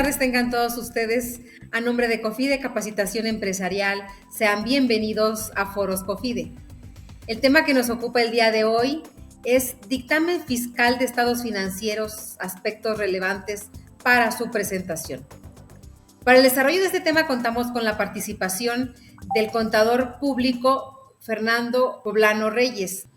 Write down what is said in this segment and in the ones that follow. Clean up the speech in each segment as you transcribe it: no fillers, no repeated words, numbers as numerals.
tardes tengan todos ustedes. A nombre de COFIDE Capacitación Empresarial, sean bienvenidos a Foros COFIDE. El tema que nos ocupa el día de hoy es dictamen fiscal de estados financieros, aspectos relevantes para su presentación. Para el desarrollo de este tema contamos con la participación del contador público Fernando Poblano Reyes.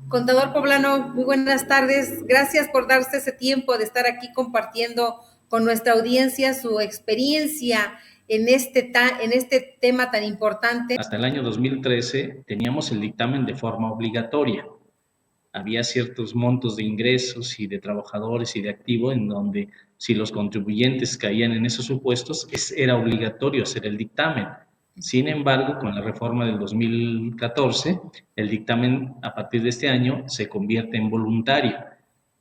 Contador Poblano, muy buenas tardes. Gracias por darse ese tiempo de estar aquí compartiendo con nuestra audiencia su experiencia en este tema tan importante. Hasta el año 2013 teníamos el dictamen de forma obligatoria. Había ciertos montos de ingresos y de trabajadores y de activo en donde si los contribuyentes caían en esos supuestos, era obligatorio hacer el dictamen. Sin embargo, con la reforma del 2014, el dictamen a partir de este año se convierte en voluntario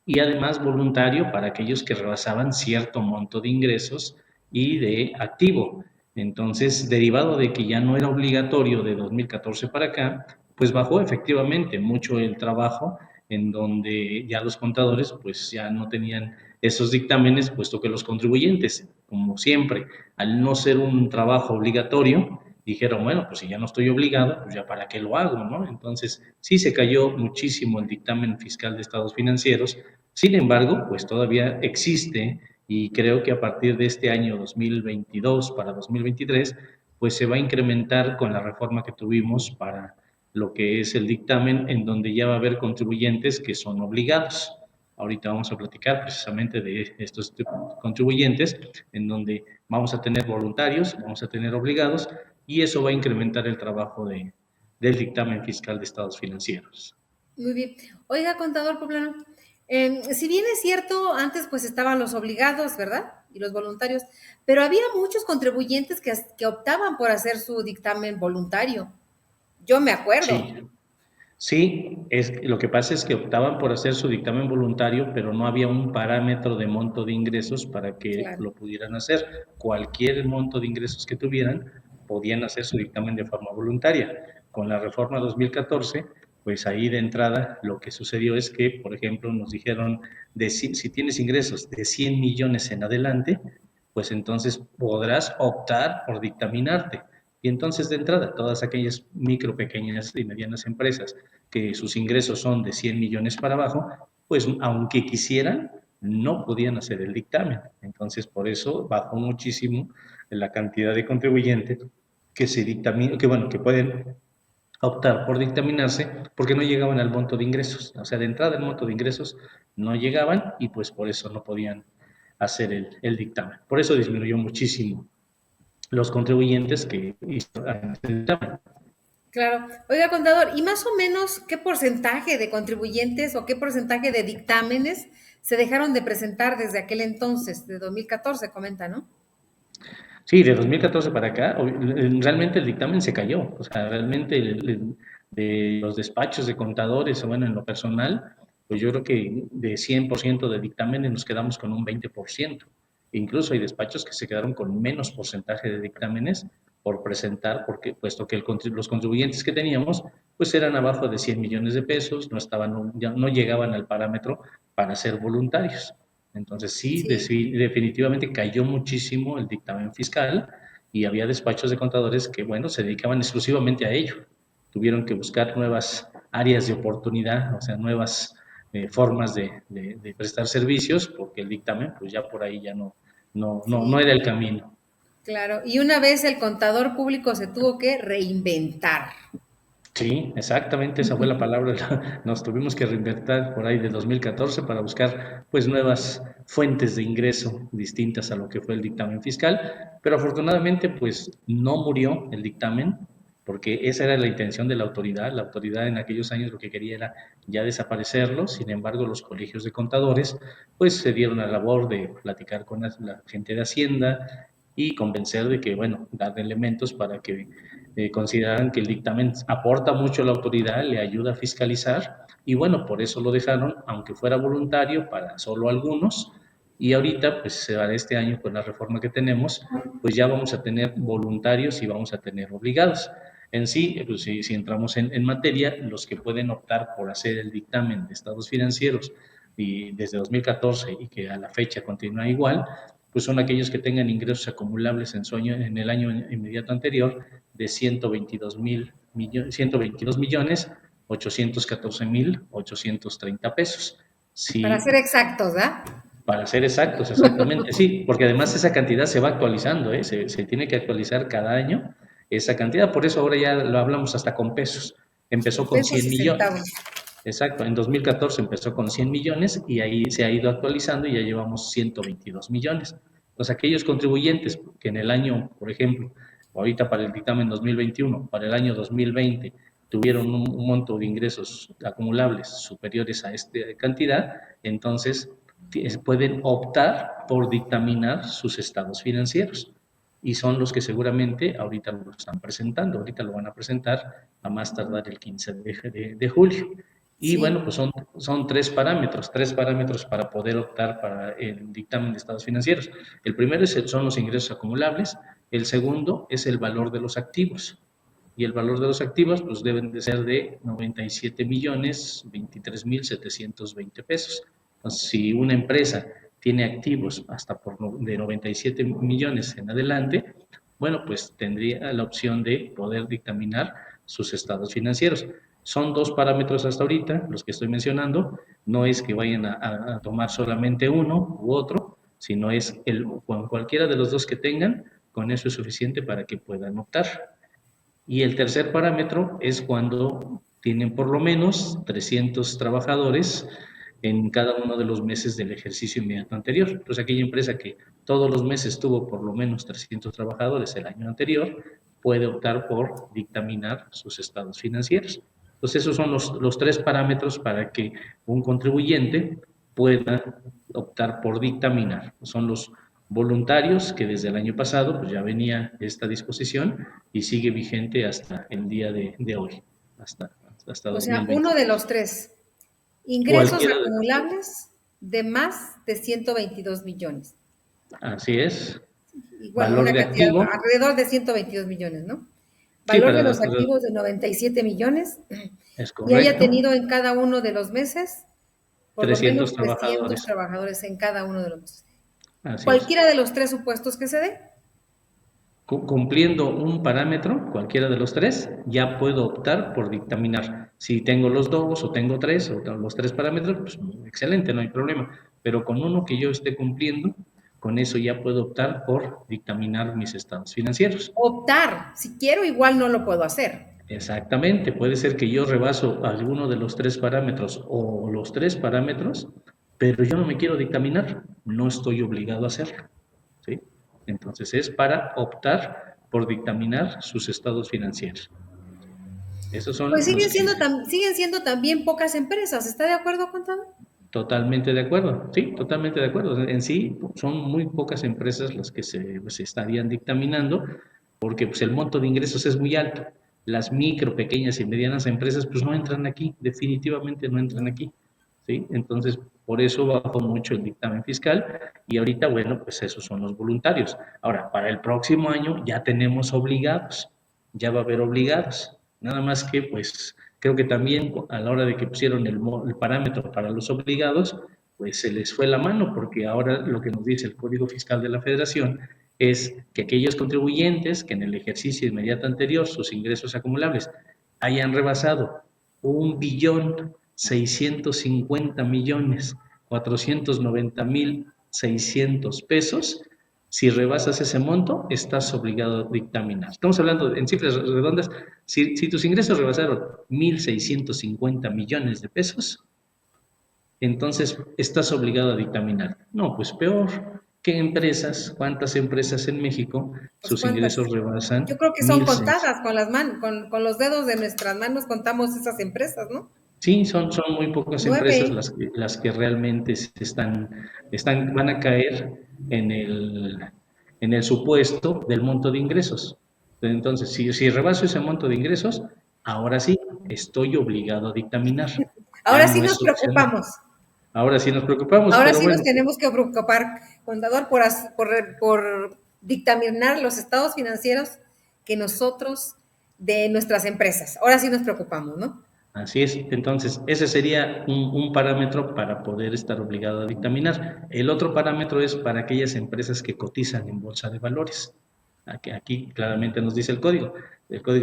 y además voluntario para aquellos que rebasaban cierto monto de ingresos y de activo. Entonces, derivado de que ya no era obligatorio de 2014 para acá, pues bajó efectivamente mucho el trabajo en donde ya los contadores pues ya no tenían esos dictámenes, puesto que los contribuyentes, como siempre, al no ser un trabajo obligatorio, dijeron, bueno, pues si ya no estoy obligado, pues ya para qué lo hago, ¿no? Entonces, sí se cayó muchísimo el dictamen fiscal de estados financieros. Sin embargo, pues todavía existe y creo que a partir de este año 2022 para 2023, pues se va a incrementar con la reforma que tuvimos para lo que es el dictamen, en donde ya va a haber contribuyentes que son obligados. Ahorita vamos a platicar precisamente de estos contribuyentes, en donde vamos a tener voluntarios, vamos a tener obligados, y eso va a incrementar el trabajo del dictamen fiscal de estados financieros. Muy bien. Oiga, contador Poblano, si bien es cierto, antes pues estaban los obligados, ¿verdad? Y los voluntarios, pero había muchos contribuyentes que optaban por hacer su dictamen voluntario. Yo me acuerdo. Sí, sí, lo que pasa es que optaban por hacer su dictamen voluntario, pero no había un parámetro de monto de ingresos para que Claro. lo pudieran hacer. Cualquier monto de ingresos que tuvieran, podían hacer su dictamen de forma voluntaria. Con la reforma 2014, pues ahí de entrada lo que sucedió es que, por ejemplo, nos dijeron, si tienes ingresos de 100 millones en adelante, pues entonces podrás optar por dictaminarte. Y entonces, de entrada, todas aquellas micro, pequeñas y medianas empresas que sus ingresos son de 100 millones para abajo, pues aunque quisieran, no podían hacer el dictamen. Entonces, por eso bajó muchísimo la cantidad de contribuyentes que se dictaminan, que pueden optar por dictaminarse porque no llegaban al monto de ingresos. O sea, de entrada el monto de ingresos no llegaban y pues por eso no podían hacer el dictamen. Por eso disminuyó muchísimo los contribuyentes que hicieron el dictamen. Claro. Oiga, contador, ¿y más o menos qué porcentaje de contribuyentes o qué porcentaje de dictámenes se dejaron de presentar desde aquel entonces, de 2014, comenta, ¿no? Sí, de 2014 para acá, realmente el dictamen se cayó. O sea, realmente de los despachos de contadores, o bueno, en lo personal, pues yo creo que de 100% de dictámenes nos quedamos con un 20%. Incluso hay despachos que se quedaron con menos porcentaje de dictámenes por presentar, porque puesto que los contribuyentes que teníamos, pues eran abajo de 100 millones de pesos, no llegaban al parámetro para ser voluntarios. Entonces sí, Sí. definitivamente cayó muchísimo el dictamen fiscal y había despachos de contadores que, bueno, se dedicaban exclusivamente a ello. Tuvieron que buscar nuevas áreas de oportunidad, o sea, nuevas formas de prestar servicios, porque el dictamen, pues ya por ahí ya no Sí, era el camino. claro. Y una vez el contador público se tuvo que reinventar. Sí, exactamente, esa fue la palabra. Nos tuvimos que reinventar por ahí de 2014 para buscar pues nuevas fuentes de ingreso distintas a lo que fue el dictamen fiscal, pero afortunadamente pues no murió el dictamen porque esa era la intención de la autoridad. La autoridad en aquellos años lo que quería era ya desaparecerlo. Sin embargo, los colegios de contadores pues se dieron a la labor de platicar con la gente de Hacienda y convencer de que, bueno, dar elementos para que consideraran que el dictamen aporta mucho a la autoridad, le ayuda a fiscalizar y bueno, por eso lo dejaron, aunque fuera voluntario para solo algunos. Y ahorita, pues este año con la reforma que tenemos, pues ya vamos a tener voluntarios y vamos a tener obligados. En sí, pues si entramos en materia, los que pueden optar por hacer el dictamen de estados financieros y desde 2014 y que a la fecha continúa igual, pues son aquellos que tengan ingresos acumulables en el año inmediato anterior de 122 millones 814 mil 830 pesos. Para Si ser exactos, ¿verdad? Para ser exactos, exactamente, sí, porque además esa cantidad se va actualizando, ¿eh? Se tiene que actualizar cada año esa cantidad, por eso ahora ya lo hablamos hasta con pesos. Empezó Con con pesos 100 y millones, centavos. exacto, en 2014 empezó con 100 millones y ahí se ha ido actualizando y ya llevamos 122 millones. Entonces, aquellos contribuyentes que en el año, por ejemplo, ahorita para el dictamen 2021, para el año 2020, tuvieron un monto de ingresos acumulables superiores a esta cantidad, entonces pueden optar por dictaminar sus estados financieros y son los que seguramente ahorita lo están presentando, ahorita lo van a presentar a más tardar el 15 de julio. Y Sí. bueno, pues son tres parámetros para poder optar para el dictamen de estados financieros. El primero son los ingresos acumulables, el segundo es el valor de los activos, y el valor de los activos pues deben de ser de 97 millones 23 mil 720 pesos. Entonces, si una empresa tiene activos hasta de 97 millones en adelante, bueno, pues tendría la opción de poder dictaminar sus estados financieros. Son dos parámetros hasta ahorita, los que estoy mencionando, no es que vayan a tomar solamente uno u otro, sino es con cualquiera de los dos que tengan, con eso es suficiente para que puedan optar. Y el tercer parámetro es cuando tienen por lo menos 300 trabajadores en cada uno de los meses del ejercicio inmediato anterior. Entonces, aquella empresa que todos los meses tuvo por lo menos 300 trabajadores el año anterior, puede optar por dictaminar sus estados financieros. Entonces, esos son los tres parámetros para que un contribuyente pueda optar por dictaminar. Son los voluntarios, que desde el año pasado pues ya venía esta disposición y sigue vigente hasta el día de hoy, hasta O sea, uno 2020. de los tres. Ingresos Cualquiera de los tres. acumulables de más de 122 millones. Así es. Y bueno, Valor una de cantidad activo. alrededor de 122 millones, ¿no? Sí, Valor de para los activos de 97 millones es y haya correcto. tenido en cada uno de los meses por lo 300 menos 300 trabajadores. trabajadores en cada uno de los meses. Así es. Cualquiera de los tres supuestos que se dé. Cumpliendo un parámetro, cualquiera de los tres, ya puedo optar por dictaminar. Si tengo los dos o tengo tres o los tres parámetros, pues excelente, no hay problema. Pero con uno que yo esté cumpliendo, con eso ya puedo optar por dictaminar mis estados financieros. Optar. Si quiero, igual no lo puedo hacer. Exactamente, puede ser que yo rebaso alguno de los tres parámetros o los tres parámetros, pero yo no me quiero dictaminar, no estoy obligado a hacerlo, ¿sí? Entonces es para optar por dictaminar sus estados financieros. Esos Pues son los que siguen siendo también pocas empresas. ¿Está de acuerdo, contador? totalmente de acuerdo, sí, totalmente de acuerdo. En sí son muy pocas empresas las que se estarían dictaminando porque pues, el monto de ingresos es muy alto. Las micro, pequeñas y medianas empresas pues no entran aquí, definitivamente no entran aquí, ¿sí? Entonces, por eso bajó mucho el dictamen fiscal y ahorita, bueno, pues esos son los voluntarios. Ahora, para el próximo año ya tenemos obligados, ya va a haber obligados. Nada más que, pues, creo que también a la hora de que pusieron el parámetro para los obligados, pues se les fue la mano, porque ahora lo que nos dice el Código Fiscal de la Federación es que aquellos contribuyentes que en el ejercicio inmediato anterior sus ingresos acumulables hayan rebasado 1.650.490.600 pesos, si rebasas ese monto, estás obligado a dictaminar. Estamos hablando en cifras redondas, si tus ingresos rebasaron 1.650 millones de pesos, entonces estás obligado a dictaminar. No, pues peor. ¿Qué empresas? ¿Cuántas empresas en México Pues sus cuántas. ingresos Yo rebasan creo que son 1.600? contadas con con los dedos de nuestras manos contamos esas empresas, ¿no? Sí, son muy pocas empresas 9. las que realmente van a caer en el supuesto del monto de ingresos. Entonces, si rebaso ese monto de ingresos, ahora sí estoy obligado a dictaminar. Ya Ahora sí no nos es opcional. preocupamos. Ahora sí nos preocupamos, Ahora pero sí nos bueno, tenemos que preocupar, contador, por dictaminar los estados financieros que nosotros de nuestras empresas. Ahora sí nos preocupamos, ¿no? Así es, entonces ese sería un parámetro para poder estar obligado a dictaminar. El otro parámetro es para aquellas empresas que cotizan en bolsa de valores. Aquí claramente nos dice el Código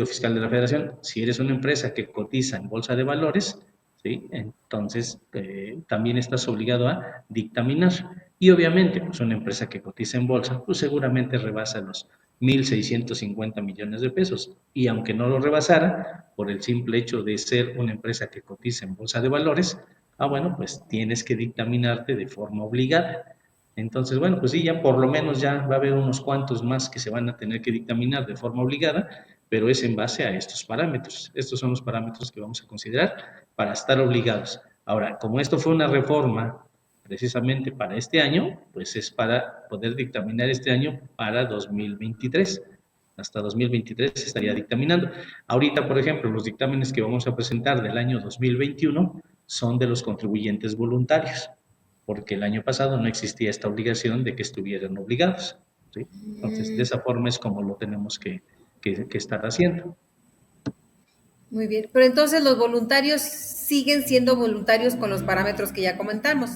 Fiscal de la Federación, si eres una empresa que cotiza en bolsa de valores, ¿sí? Entonces también estás obligado a dictaminar. Y obviamente, pues una empresa que cotiza en bolsa, pues seguramente rebasa los 1.650 millones de pesos. Y aunque no lo rebasara, por el simple hecho de ser una empresa que cotiza en bolsa de valores, bueno, pues tienes que dictaminarte de forma obligada. Entonces, bueno, pues sí, ya por lo menos ya va a haber unos cuantos más que se van a tener que dictaminar de forma obligada, pero es en base a estos parámetros. Estos son los parámetros que vamos a considerar para estar obligados. Ahora, como esto fue una reforma precisamente para este año, pues es para poder dictaminar este año para 2023. Hasta 2023 se estaría dictaminando. Ahorita, por ejemplo, los dictámenes que vamos a presentar del año 2021 son de los contribuyentes voluntarios, porque el año pasado no existía esta obligación de que estuvieran obligados, ¿sí? Entonces, de esa forma es como lo tenemos que estar haciendo. Muy bien, pero entonces los voluntarios siguen siendo voluntarios con los parámetros que ya comentamos.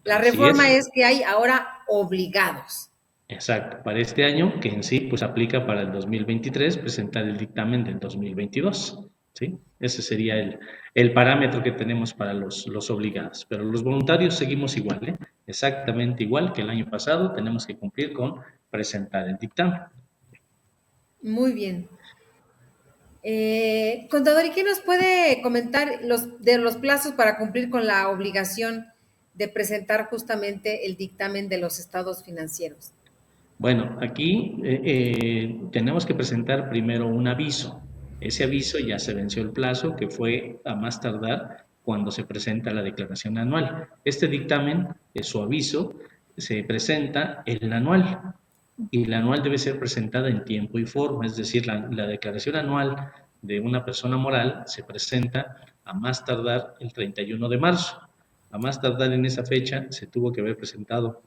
La Así reforma es. es que hay ahora obligados. Exacto, para este año, que en sí pues aplica para el 2023, presentar el dictamen del 2022, ¿sí? Ese sería el parámetro que tenemos para los obligados, pero los voluntarios seguimos igual, ¿eh? Exactamente igual que el año pasado, tenemos que cumplir con presentar el dictamen. Muy bien. Contador, ¿y qué nos puede comentar de los plazos para cumplir con la obligación de presentar justamente el dictamen de los estados financieros? Bueno, aquí tenemos que presentar primero un aviso. Ese aviso ya se venció el plazo, que fue a más tardar cuando se presenta la declaración anual. Este dictamen, su aviso, se presenta el anual y la anual debe ser presentada en tiempo y forma, es decir, la declaración anual de una persona moral se presenta a más tardar el 31 de marzo. A más tardar en esa fecha se tuvo que haber presentado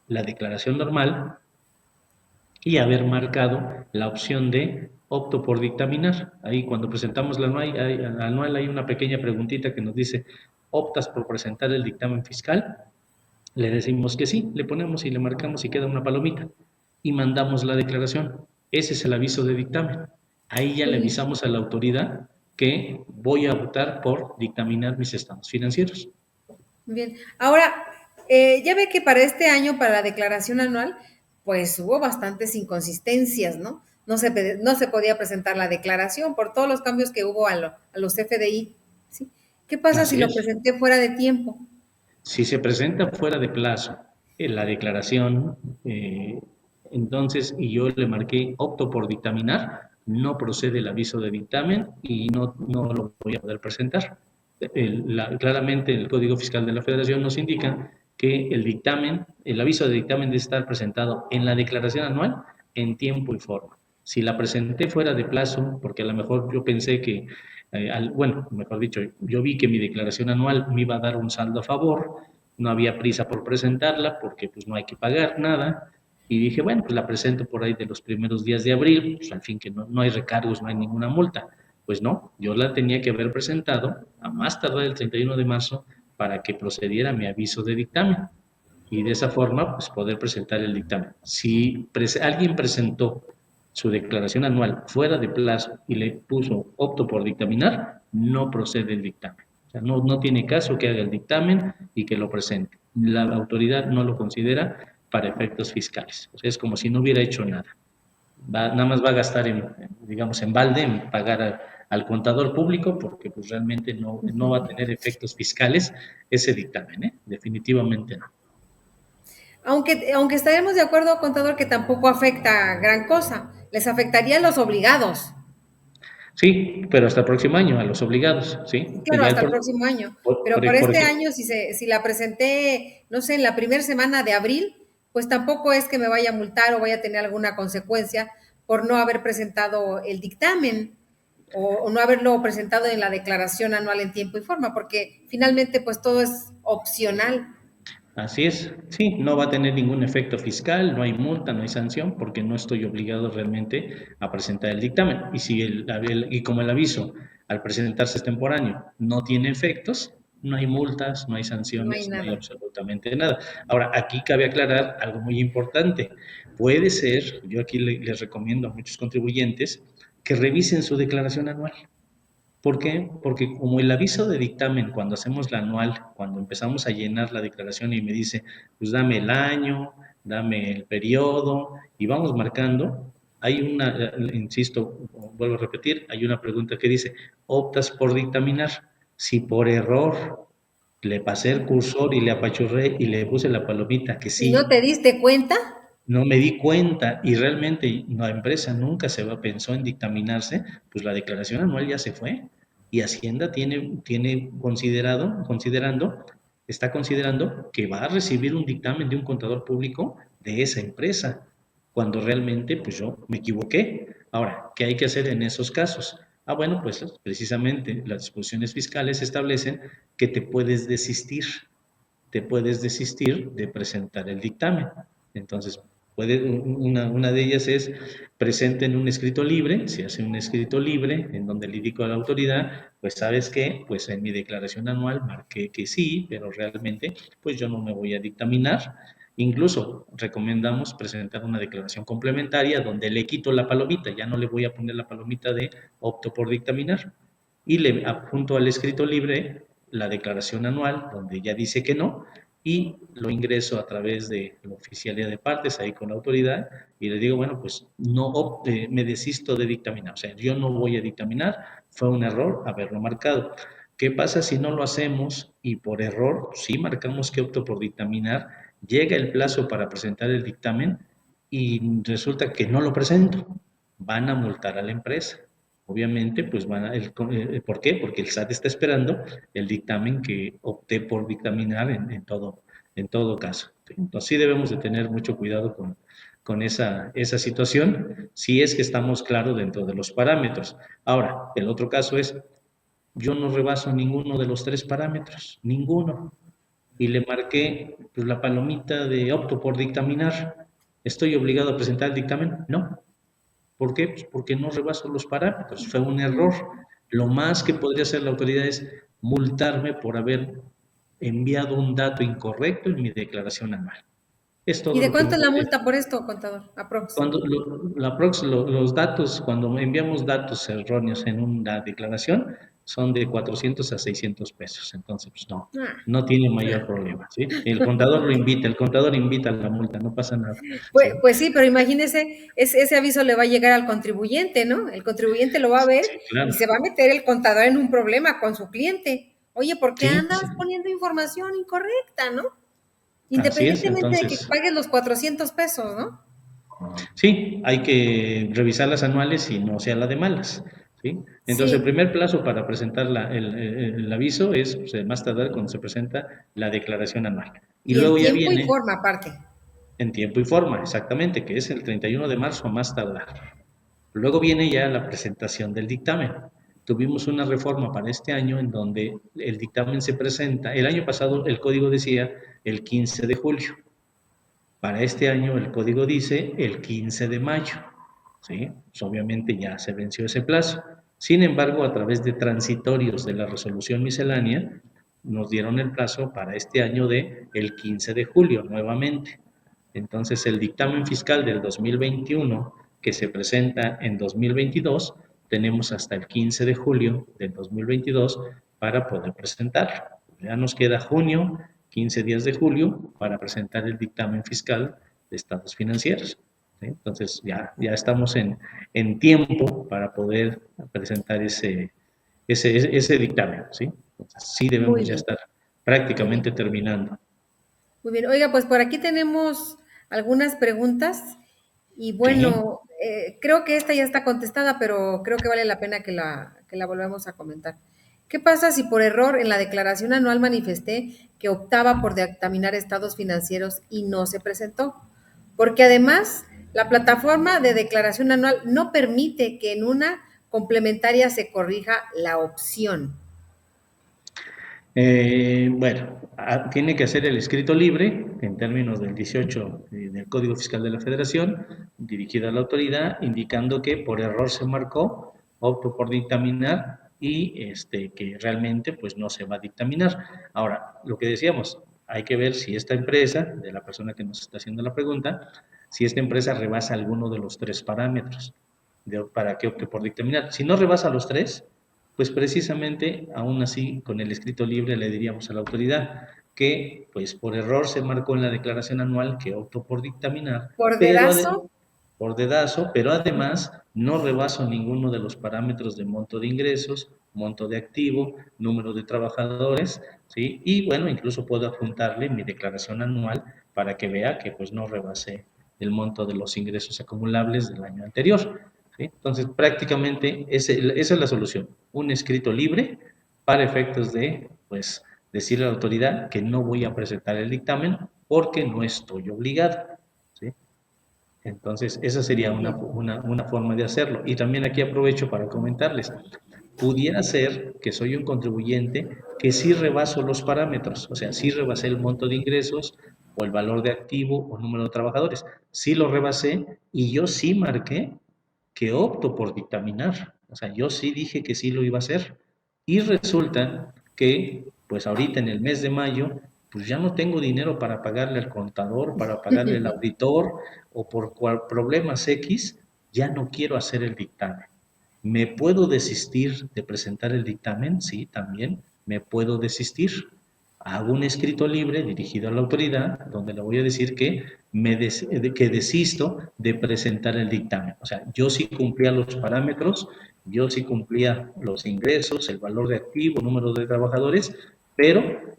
la declaración normal y haber marcado la opción de opto por dictaminar. Ahí cuando presentamos la anual hay una pequeña preguntita que nos dice, ¿optas por presentar el dictamen fiscal? Le decimos que sí, le ponemos y le marcamos y queda una palomita y mandamos la declaración. Ese es el aviso de dictamen. Ahí ya Muy le bien. avisamos a la autoridad que voy a optar por dictaminar mis estados financieros. Muy bien. Ahora, ya ve que para este año, para la declaración anual, pues hubo bastantes inconsistencias, ¿no? No se podía presentar la declaración por todos los cambios que hubo a los FDI, ¿sí? ¿Qué pasa si Así lo es. presenté fuera de tiempo? Si se presenta fuera de plazo en la declaración, entonces, y yo le marqué opto por dictaminar, no procede el aviso de dictamen y no lo voy a poder presentar. Claramente el Código Fiscal de la Federación nos indica que el aviso de dictamen debe estar presentado en la declaración anual en tiempo y forma. Si la presenté fuera de plazo, porque a lo mejor yo pensé que bueno, mejor dicho, yo vi que mi declaración anual me iba a dar un saldo a favor, no había prisa por presentarla porque pues no hay que pagar nada y dije, bueno, pues la presento por ahí de los primeros días de abril, pues al fin que no hay recargos, no hay ninguna multa. Pues no, yo la tenía que haber presentado a más tardar el 31 de marzo para que procediera mi aviso de dictamen y de esa forma pues poder presentar el dictamen. Si alguien presentó su declaración anual fuera de plazo y le puso opto por dictaminar, no procede el dictamen. O sea, no tiene caso que haga el dictamen y que lo presente. La autoridad no lo considera para efectos fiscales. O sea, es como si no hubiera hecho nada. Nada más va a gastar, digamos, en balde, en pagar al contador público, porque pues realmente no va a tener efectos fiscales ese dictamen, ¿eh? Definitivamente no. Aunque estaremos de acuerdo, contador, que tampoco afecta gran cosa, les afectaría a los obligados. Sí, pero hasta el próximo año, a los obligados, ¿sí? Claro, Ya hasta el próximo año. Pero para por este ejemplo, año, si la presenté, no sé, en la primera semana de abril, pues tampoco es que me vaya a multar o vaya a tener alguna consecuencia por no haber presentado el dictamen o no haberlo presentado en la declaración anual en tiempo y forma, porque finalmente pues todo es opcional. así es, sí, no va a tener ningún efecto fiscal, no hay multa, no hay sanción, porque no estoy obligado realmente a presentar el dictamen. Y, si y como el aviso al presentarse extemporáneo no tiene efectos, no hay multas, no hay No hay sanciones, no hay nada. absolutamente nada. Ahora, aquí cabe aclarar algo muy importante. Puede ser, yo aquí les recomiendo a muchos contribuyentes que revisen su declaración anual. ¿Por qué? Porque como el aviso de dictamen, cuando hacemos la anual, cuando empezamos a llenar la declaración y me dice, pues dame el año, dame el periodo, y vamos marcando, hay una, insisto, vuelvo a repetir, hay una pregunta que dice, ¿optas por dictaminar? Si por error le pasé el cursor y le apachurré y le puse la palomita que ¿Y no sí, te diste cuenta? no me di cuenta y realmente la empresa nunca pensó en dictaminarse, pues la declaración anual ya se fue y Hacienda tiene está considerando que va a recibir un dictamen de un contador público de esa empresa, cuando realmente pues yo me equivoqué. Ahora, ¿qué hay que hacer en esos casos? Ah, bueno, pues precisamente las disposiciones fiscales establecen que te puedes desistir de presentar el dictamen. Entonces, una de ellas es presenten un escrito libre, se hace un escrito libre en donde le indico a la autoridad, pues sabes qué, pues en mi declaración anual marqué que sí, pero realmente pues yo no me voy a dictaminar. Incluso recomendamos presentar una declaración complementaria donde le quito la palomita, ya no le voy a poner la palomita de opto por dictaminar y le adjunto al escrito libre la declaración anual, donde ya dice que no, y lo ingreso a través de la oficialía de partes, ahí con la autoridad, y le digo, bueno, pues no me desisto de dictaminar, o sea, yo no voy a dictaminar, fue un error haberlo marcado. ¿Qué pasa si no lo hacemos y por error sí marcamos que opto por dictaminar, llega el plazo para presentar el dictamen y resulta que no lo presento? Van a multar a la empresa. Obviamente, pues ¿por qué? Porque el SAT está esperando el dictamen que opté por dictaminar en todo caso. Entonces sí debemos de tener mucho cuidado con esa situación, si es que estamos claros dentro de los parámetros. Ahora, el otro caso es, yo no rebaso ninguno de los tres parámetros, ninguno, y le marqué pues, la palomita de opto por dictaminar. ¿Estoy obligado a presentar el dictamen? No. ¿Por qué? Pues porque no rebaso los parámetros, fue un error. Lo más que podría hacer la autoridad es multarme por haber enviado un dato incorrecto en mi declaración anual. Es ¿Y todo de lo que cuánto me es la puede. multa por esto, contador? Aprox. Los datos, cuando enviamos datos erróneos en una declaración, son de 400 a 600 pesos. Entonces, pues no, Ah, no tiene mayor problema, ¿sí? El contador invita a la multa, no pasa nada, pues, ¿sí? pues sí, pero imagínese, ese aviso le va a llegar al contribuyente, ¿no? El contribuyente lo va a ver Sí, y claro. se va a meter el contador en un problema con su cliente. Oye, ¿por qué Sí, andas sí, poniendo información incorrecta, no? así es. Independientemente de que Entonces, pagues los 400 pesos, ¿no? sí, hay que revisar las anuales y no sea la de malas, ¿sí? Entonces, el Sí, primer plazo para presentar el aviso es pues, más tardar cuando se presenta la declaración anual. Y y en luego ya tiempo y viene forma aparte. en tiempo y forma, exactamente, que es el 31 de marzo a más tardar. Luego viene ya la presentación del dictamen. Tuvimos una reforma para este año en donde el dictamen se presenta. El año pasado el código decía el 15 de julio. Para este año el código dice el 15 de mayo, ¿sí? Pues obviamente ya se venció ese plazo. Sin embargo, a través de transitorios de la resolución miscelánea, nos dieron el plazo para este año de el 15 de julio nuevamente. Entonces, el dictamen fiscal del 2021 que se presenta en 2022, tenemos hasta el 15 de julio del 2022 para poder presentarlo. Ya nos queda junio, 15 días de julio para presentar el dictamen fiscal de estados financieros. ¿Sí? Entonces ya estamos en tiempo para poder presentar ese dictamen. ¿Sí? Entonces, sí Muy debemos ya bien, estar muy bien. prácticamente terminando. Muy bien. Oiga, pues por aquí tenemos algunas preguntas y ¿Sí? bueno, creo que esta ya está contestada, pero creo que vale la pena que la volvamos a comentar. ¿Qué pasa si por error en la declaración anual manifesté que optaba por dictaminar estados financieros y no se presentó? Porque además la plataforma de declaración anual no permite que en una complementaria se corrija la opción. Bueno, tiene que hacer el escrito libre en términos del 18 del Código Fiscal de la Federación, dirigido a la autoridad, indicando que por error se marcó, opto por dictaminar, y que realmente pues no se va a dictaminar. Ahora, lo que decíamos, hay que ver si esta empresa, de la persona que nos está haciendo la pregunta, si esta empresa rebasa alguno de los tres parámetros para que opte por dictaminar. Si no rebasa los tres, pues precisamente, aún así, con el escrito libre le diríamos a la autoridad que, pues por error se marcó en la declaración anual que optó por dictaminar, Por pero dedazo. por dedazo, pero además no rebaso ninguno de los parámetros de monto de ingresos, monto de activo, número de trabajadores, ¿sí? Y bueno, incluso puedo adjuntarle mi declaración anual para que vea que pues no rebasé el monto de los ingresos acumulables del año anterior, ¿sí? Entonces, prácticamente esa es la solución, un escrito libre para efectos de, pues, decirle a la autoridad que no voy a presentar el dictamen porque no estoy obligado, ¿sí? Entonces, esa sería Muy bien. una forma de hacerlo. Y también aquí aprovecho para comentarles, pudiera ser que soy un contribuyente que sí rebaso los parámetros, o sea, sí rebasé el monto de ingresos o el valor de activo o número de trabajadores, sí lo rebasé y yo sí marqué que opto por dictaminar, o sea, yo sí dije que sí lo iba a hacer y resulta que pues ahorita en el mes de mayo pues ya no tengo dinero para pagarle al contador, para pagarle al auditor o por problemas X, ya no quiero hacer el dictamen. ¿Me puedo desistir de presentar el dictamen? Sí, también me puedo desistir. Hago un escrito libre dirigido a la autoridad donde le voy a decir que, que desisto de presentar el dictamen. O sea, yo sí cumplía los parámetros, yo sí cumplía los ingresos, el valor de activo, número de trabajadores, pero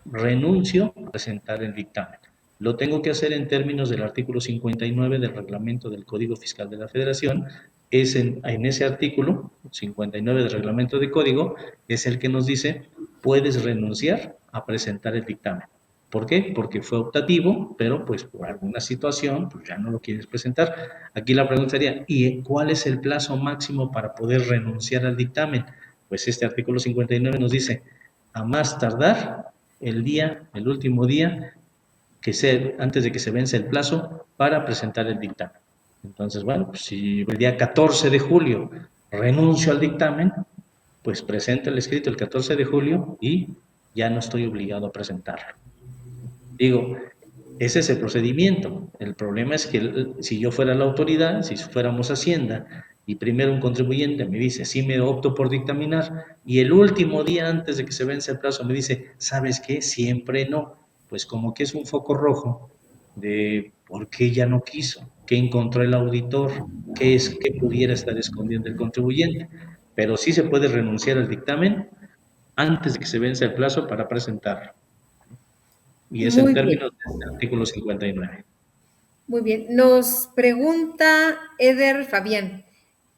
renuncio a presentar el dictamen. Lo tengo que hacer en términos del artículo 59 del reglamento del Código Fiscal de la Federación. Es en ese artículo 59 del reglamento de código, es el que nos dice, puedes renunciar a presentar el dictamen. ¿Por qué? Porque fue optativo, pero pues por alguna situación pues ya no lo quieres presentar. Aquí la pregunta sería, ¿y cuál es el plazo máximo para poder renunciar al dictamen? Pues este artículo 59 nos dice, a más tardar el último día antes de que se vence el plazo para presentar el dictamen. Entonces, bueno, pues si el día 14 de julio renuncio al dictamen, pues presento el escrito el 14 de julio y ya no estoy obligado a presentarlo. Digo, ese es el procedimiento. El problema es que si yo fuera la autoridad, si fuéramos Hacienda, y primero un contribuyente me dice, sí me opto por dictaminar, y el último día antes de que se vence el plazo me dice, ¿sabes qué? Siempre no. Pues como que es un foco rojo de por qué ya no quiso, qué encontró el auditor, qué pudiera estar escondiendo el contribuyente. Pero sí se puede renunciar al dictamen antes de que se vence el plazo para presentarlo. Y es en Muy bien. términos del artículo 59. Muy bien. Nos pregunta Eder Fabián,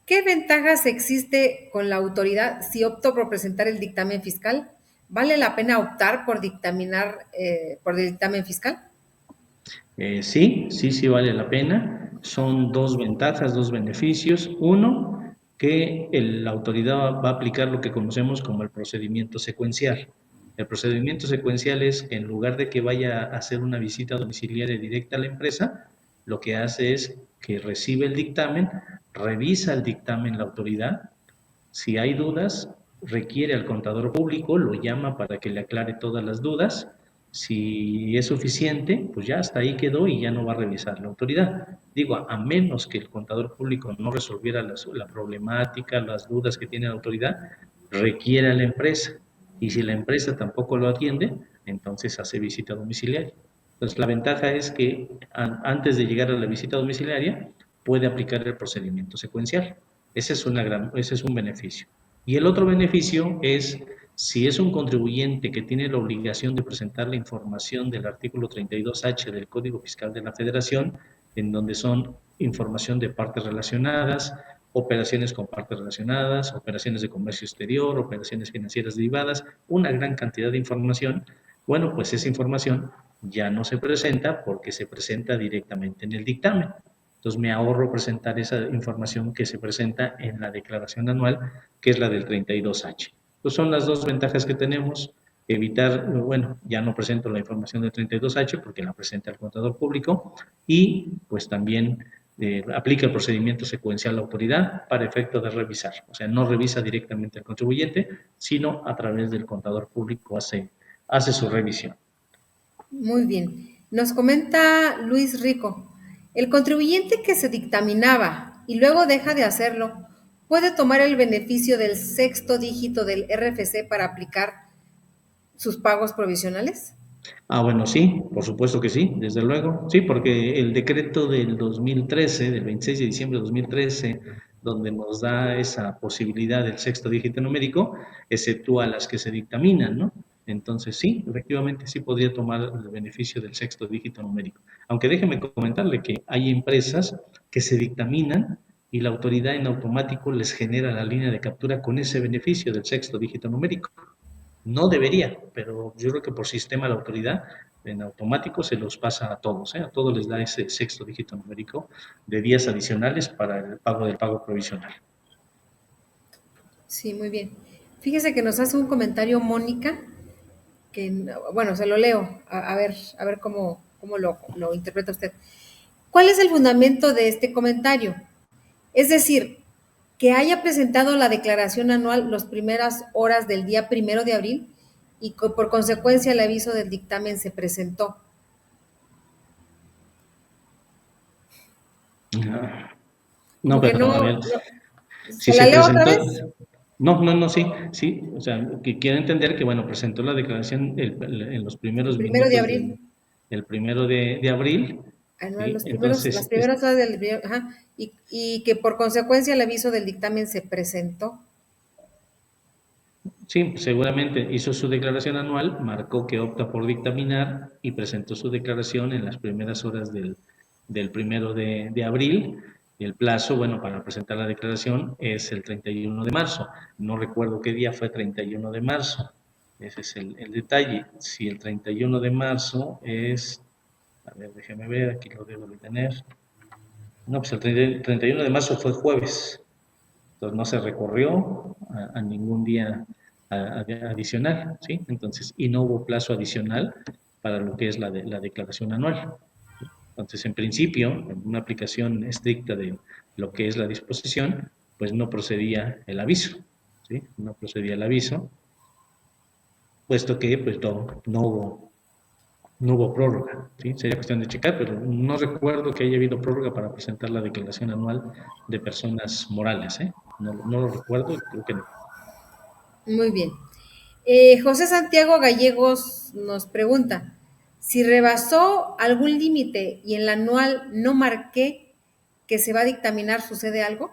¿qué ventajas existe con la autoridad si opto por presentar el dictamen fiscal? ¿Vale la pena optar por dictaminar por el dictamen fiscal? Sí vale la pena. Son dos ventajas, dos beneficios. Uno, que la autoridad va a aplicar lo que conocemos como el procedimiento secuencial. El procedimiento secuencial es que en lugar de que vaya a hacer una visita domiciliaria directa a la empresa, lo que hace es que recibe el dictamen, revisa el dictamen la autoridad. Si hay dudas, requiere al contador público, lo llama para que le aclare todas las dudas. Si es suficiente, pues ya hasta ahí quedó y ya no va a revisar la autoridad. Digo, a menos que el contador público no resolviera la problemática, las dudas que tiene la autoridad, requiere a la empresa. Y si la empresa tampoco lo atiende, entonces hace visita domiciliaria. Entonces, la ventaja es que antes de llegar a la visita domiciliaria, puede aplicar el procedimiento secuencial. Ese es un beneficio. Y el otro beneficio es si es un contribuyente que tiene la obligación de presentar la información del artículo 32H del Código Fiscal de la Federación, en donde son información de partes relacionadas, operaciones con partes relacionadas, operaciones de comercio exterior, operaciones financieras derivadas, una gran cantidad de información. Bueno, pues esa información ya no se presenta porque se presenta directamente en el dictamen. Entonces me ahorro presentar esa información que se presenta en la declaración anual, que es la del 32H. Entonces son las dos ventajas que tenemos. Evitar, bueno, ya no presento la información del 32H porque la presenta el contador público y pues también aplica el procedimiento secuencial la autoridad para efecto de revisar. O sea, no revisa directamente al contribuyente, sino a través del contador público hace su revisión. Muy bien. Nos comenta Luis Rico, el contribuyente que se dictaminaba y luego deja de hacerlo, ¿puede tomar el beneficio del sexto dígito del RFC para aplicar sus pagos provisionales? Bueno, sí, por supuesto que sí, desde luego. Sí, porque el decreto del 2013, del 26 de diciembre de 2013, donde nos da esa posibilidad del sexto dígito numérico, exceptúa las que se dictaminan, ¿no? Entonces, sí, efectivamente sí podría tomar el beneficio del sexto dígito numérico. Aunque déjeme comentarle que hay empresas que se dictaminan y la autoridad en automático les genera la línea de captura con ese beneficio del sexto dígito numérico. No debería, pero yo creo que por sistema la autoridad en automático se los pasa a todos, ¿eh? A todos les da ese sexto dígito numérico de días adicionales para el pago del pago provisional. Sí, muy bien. Fíjese que nos hace un comentario Mónica, que, bueno, se lo leo, a ver cómo lo interpreta usted. ¿Cuál es el fundamento de este comentario? Es decir, que haya presentado la declaración anual las primeras horas del día 1 de abril y por consecuencia el aviso del dictamen se presentó. No, Como que pero no, a ver, si ¿se la se leo otra presentó, vez? no, sí, o sea, que quiero entender que, bueno, presentó la declaración en los El primeros primero de minutos abril. del 1 de abril, Anual, ¿sí? Entonces, las primeras horas ajá, y que por consecuencia el aviso del dictamen se presentó. sí, seguramente hizo su declaración anual, marcó que opta por dictaminar y presentó su declaración en las primeras horas del 1 de abril. Y el plazo, bueno, para presentar la declaración es el 31 de marzo. No recuerdo qué día fue 31 de marzo. Ese es el detalle. Si el 31 de marzo es, a ver, déjeme ver, aquí lo debo de tener. No, pues el 31 de marzo fue jueves. Entonces no se recorrió a ningún día adicional, ¿sí? Entonces, y no hubo plazo adicional para lo que es la declaración anual. Entonces, en principio, en una aplicación estricta de lo que es la disposición, pues no procedía el aviso, ¿sí? No procedía el aviso, puesto que pues no hubo prórroga, ¿sí? Sería cuestión de checar, pero no recuerdo que haya habido prórroga para presentar la declaración anual de personas morales, ¿eh? No lo recuerdo, creo que no. Muy bien. José Santiago Gallegos nos pregunta, si rebasó algún límite y en la anual no marqué que se va a dictaminar, ¿sucede algo?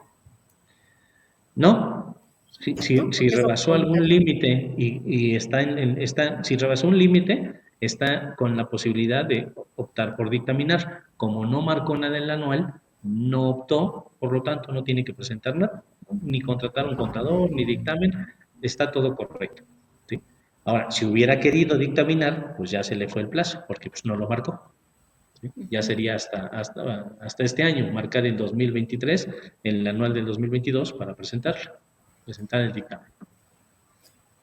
No, ¿No? si Porque eso rebasó algún comentario. límite y si rebasó un límite, está con la posibilidad de optar por dictaminar. Como no marcó nada en la anual, no optó, por lo tanto no tiene que presentar nada, ¿no? Ni contratar un contador, ni dictamen, está todo correcto, ¿sí? Ahora, si hubiera querido dictaminar, pues ya se le fue el plazo, porque pues no lo marcó, ¿sí? Ya sería hasta este año, marcar el 2023, el anual del 2022 para presentar el dictamen.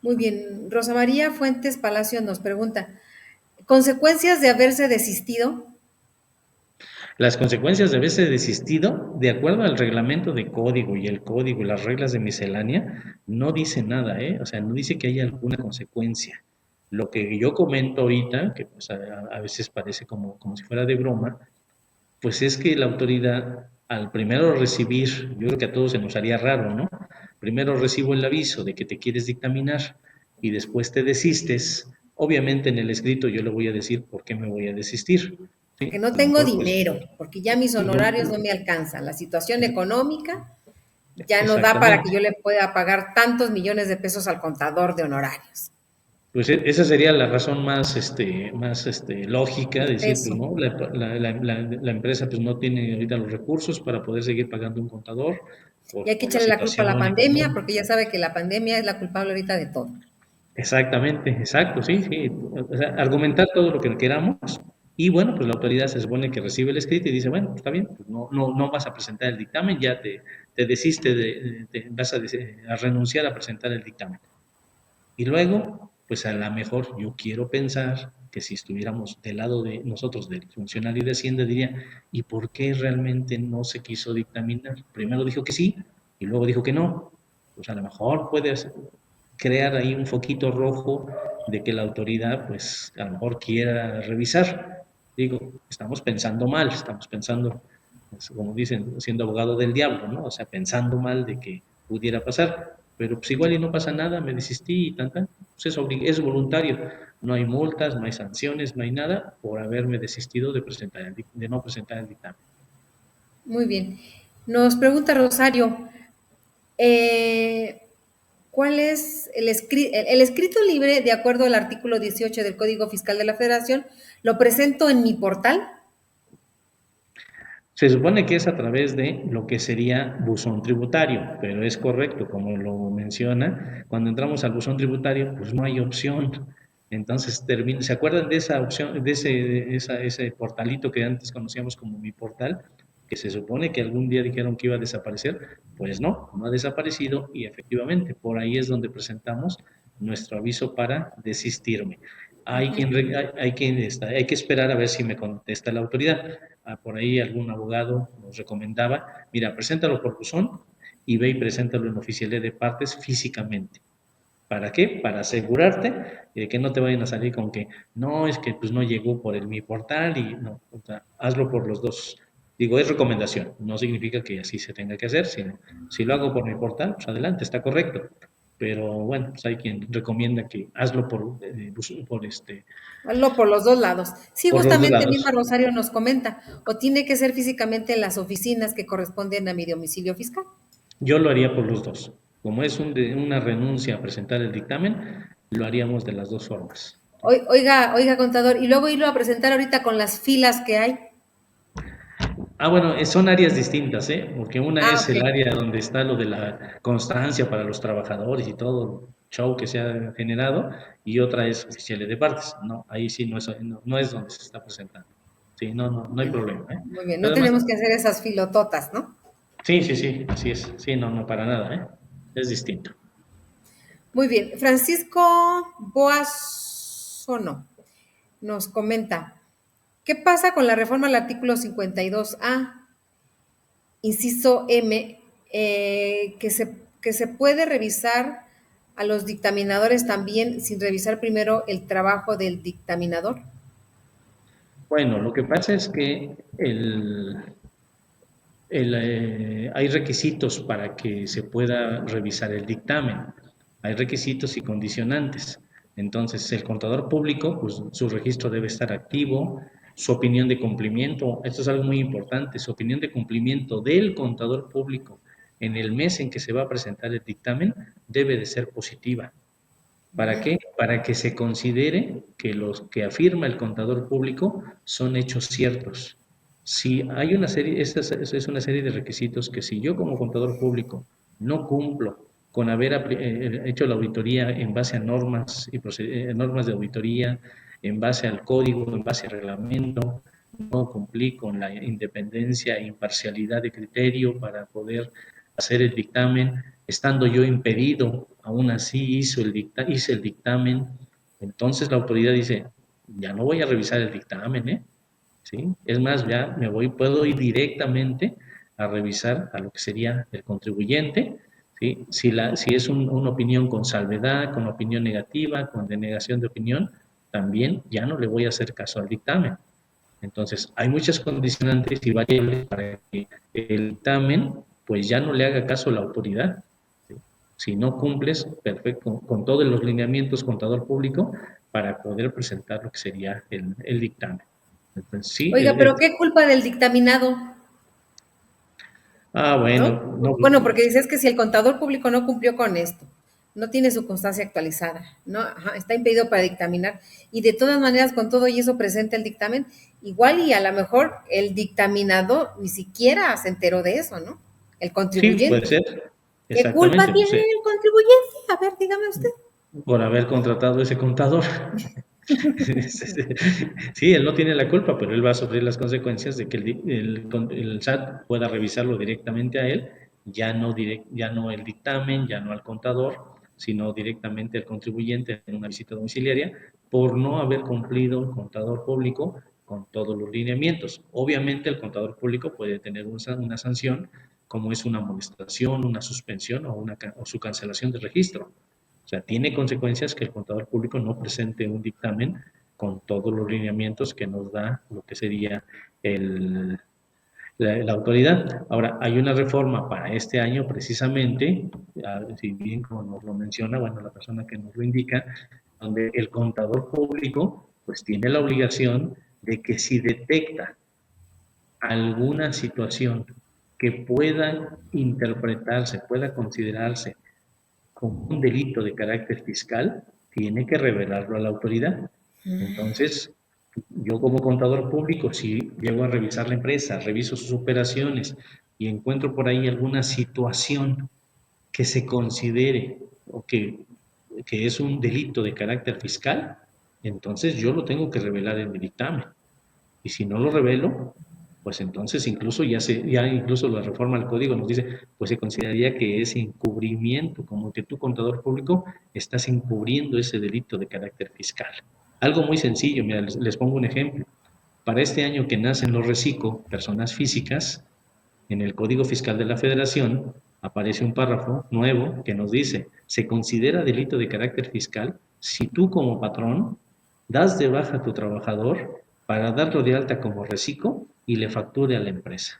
Muy bien. Rosa María Fuentes Palacio nos pregunta, ¿consecuencias de haberse desistido? Las consecuencias de haberse desistido, de acuerdo al reglamento de código y el código y las reglas de miscelánea, no dice nada, ¿eh? O sea, no dice que haya alguna consecuencia. Lo que yo comento ahorita, que pues a veces parece como si fuera de broma, pues es que la autoridad, al primero recibir, yo creo que a todos se nos haría raro, ¿no? Primero recibo el aviso de que te quieres dictaminar y después te desistes. Obviamente en el escrito yo le voy a decir por qué me voy a desistir, ¿sí? Porque no A lo tengo mejor, pues, dinero, porque ya mis honorarios no pues, me alcanzan. La situación económica ya no da para que exactamente. yo le pueda pagar tantos millones de pesos al contador de honorarios. Pues esa sería la razón más lógica, De decir, pues peso. no, la empresa pues no tiene ahorita los recursos para poder seguir pagando un contador Y hay que por la echarle la culpa a la situación pandemia, económica. porque ya sabe que la pandemia es la culpable ahorita de todo. Exactamente, exacto, sí, sí. O sea, argumentar todo lo que queramos y bueno, pues la autoridad se supone que recibe el escrito y dice, bueno, pues está bien, pues no vas a presentar el dictamen, ya te desiste, vas a renunciar a presentar el dictamen. Y luego, pues a lo mejor yo quiero pensar que si estuviéramos del lado de nosotros, del funcionario de Hacienda, diría, ¿y por qué realmente no se quiso dictaminar? Primero dijo que sí y luego dijo que no. Pues a lo mejor puede crear ahí un foquito rojo de que la autoridad, pues a lo mejor quiera revisar. Digo, estamos pensando mal, estamos pensando, pues, como dicen, siendo abogado del diablo, ¿no? O sea, pensando mal de que pudiera pasar, pero pues igual y no pasa nada, me desistí y tan, pues es voluntario, no hay multas, no hay sanciones, no hay nada por haberme desistido de de no presentar el dictamen. Muy bien. Nos pregunta Rosario, eh, ¿cuál es el escrito libre de acuerdo al artículo 18 del Código Fiscal de la Federación? ¿Lo presento en mi portal? Se supone que es a través de lo que sería buzón tributario, pero es correcto, como lo menciona, cuando entramos al buzón tributario, pues no hay opción. Entonces, ¿se acuerdan de esa opción, ese portalito que antes conocíamos como Mi Portal? Que se supone que algún día dijeron que iba a desaparecer, pues no, no ha desaparecido y efectivamente por ahí es donde presentamos nuestro aviso para desistirme. Hay que esperar a ver si me contesta la autoridad. Por ahí algún abogado nos recomendaba, mira, preséntalo por buzón y ve y preséntalo en oficialía de partes físicamente. ¿Para qué? Para asegurarte de que no te vayan a salir con que no, es que pues no llegó por el mi portal y no, o sea, hazlo por los dos. Digo, es recomendación, no significa que así se tenga que hacer, sino si lo hago por mi portal, pues adelante, está correcto. Pero bueno, pues hay quien recomienda que hazlo Hazlo por los dos lados. Sí, por los dos justamente lados. misma Rosario nos comenta, o tiene que ser físicamente en las oficinas que corresponden a mi domicilio fiscal. Yo lo haría por los dos. Como es una renuncia a presentar el dictamen, lo haríamos de las dos formas. Oiga, oiga, contador, y luego irlo a presentar ahorita con las filas que hay. Bueno, son áreas distintas, ¿eh? Porque una Ah, es ok. el área donde está lo de la constancia para los trabajadores y todo el show que se ha generado, y otra es oficiales de partes. No, ahí sí no es donde se está presentando. Sí, no hay problema, ¿eh? Muy bien, no Además, tenemos que hacer esas filototas, ¿no? sí, así es. Sí, no, para nada, ¿eh? Es distinto. Muy bien. Francisco Boazono nos comenta, ¿qué pasa con la reforma al artículo 52A, inciso M, que se puede revisar a los dictaminadores también sin revisar primero el trabajo del dictaminador? Bueno, lo que pasa es que hay requisitos para que se pueda revisar el dictamen. Hay requisitos y condicionantes. Entonces, el contador público, pues su registro debe estar activo, su opinión de cumplimiento, esto es algo muy importante, su opinión de cumplimiento del contador público en el mes en que se va a presentar el dictamen debe de ser positiva. ¿Para qué? Para que se considere que los que afirma el contador público son hechos ciertos. Si hay una serie, esta es una serie de requisitos que si yo como contador público no cumplo con haber hecho la auditoría en base a normas y normas de auditoría, en base al código, en base al reglamento, no cumplí con la independencia e imparcialidad de criterio para poder hacer el dictamen, estando yo impedido, aún así hice el dictamen, entonces la autoridad dice, ya no voy a revisar el dictamen, ¿eh? ¿Sí? Es más, ya puedo ir directamente a revisar a lo que sería el contribuyente, ¿sí? Si es una opinión con salvedad, con opinión negativa, con denegación de opinión, también ya no le voy a hacer caso al dictamen. Entonces, hay muchas condicionantes y variables para que el dictamen pues ya no le haga caso a la autoridad. ¿Sí? Si no cumples perfecto con todos los lineamientos contador público para poder presentar lo que sería el dictamen. Entonces, sí, Oiga, pero ¿qué culpa del dictaminado? ¿No? bueno, no, Bueno, porque dices que si el contador público no cumplió con esto, no tiene su constancia actualizada, ¿no? Ajá, está impedido para dictaminar y de todas maneras con todo y eso presenta el dictamen, igual y a lo mejor el dictaminado ni siquiera se enteró de eso, ¿no? El sí, puede contribuyente. ser, ¿Qué culpa exactamente, pues, tiene el contribuyente? A ver, dígame usted. por haber contratado ese contador. Sí, él no tiene la culpa, pero él va a sufrir las consecuencias de que el SAT pueda revisarlo directamente a él, ya no el dictamen, ya no al contador, sino directamente al contribuyente en una visita domiciliaria por no haber cumplido el contador público con todos los lineamientos. Obviamente el contador público puede tener una sanción, como es una amonestación, una suspensión o su cancelación de registro. O sea, tiene consecuencias que el contador público no presente un dictamen con todos los lineamientos que nos da lo que sería la autoridad. Ahora, hay una reforma para este año precisamente, si bien como nos lo menciona, bueno, la persona que nos lo indica, donde el contador público pues tiene la obligación de que si detecta alguna situación que pueda interpretarse, pueda considerarse como un delito de carácter fiscal, tiene que revelarlo a la autoridad. Entonces, yo como contador público, si llego a revisar la empresa, reviso sus operaciones y encuentro por ahí alguna situación que se considere o que es un delito de carácter fiscal, entonces yo lo tengo que revelar en mi dictamen. Y si no lo revelo, pues entonces incluso ya incluso la reforma al código nos dice, pues se consideraría que es encubrimiento, como que tú, contador público, estás encubriendo ese delito de carácter fiscal. Algo muy sencillo, mira, les pongo un ejemplo. Para este año que nacen los reciclo, personas físicas, en el Código Fiscal de la Federación aparece un párrafo nuevo que nos dice, se considera delito de carácter fiscal si tú como patrón das de baja a tu trabajador para darlo de alta como reciclo y le facture a la empresa.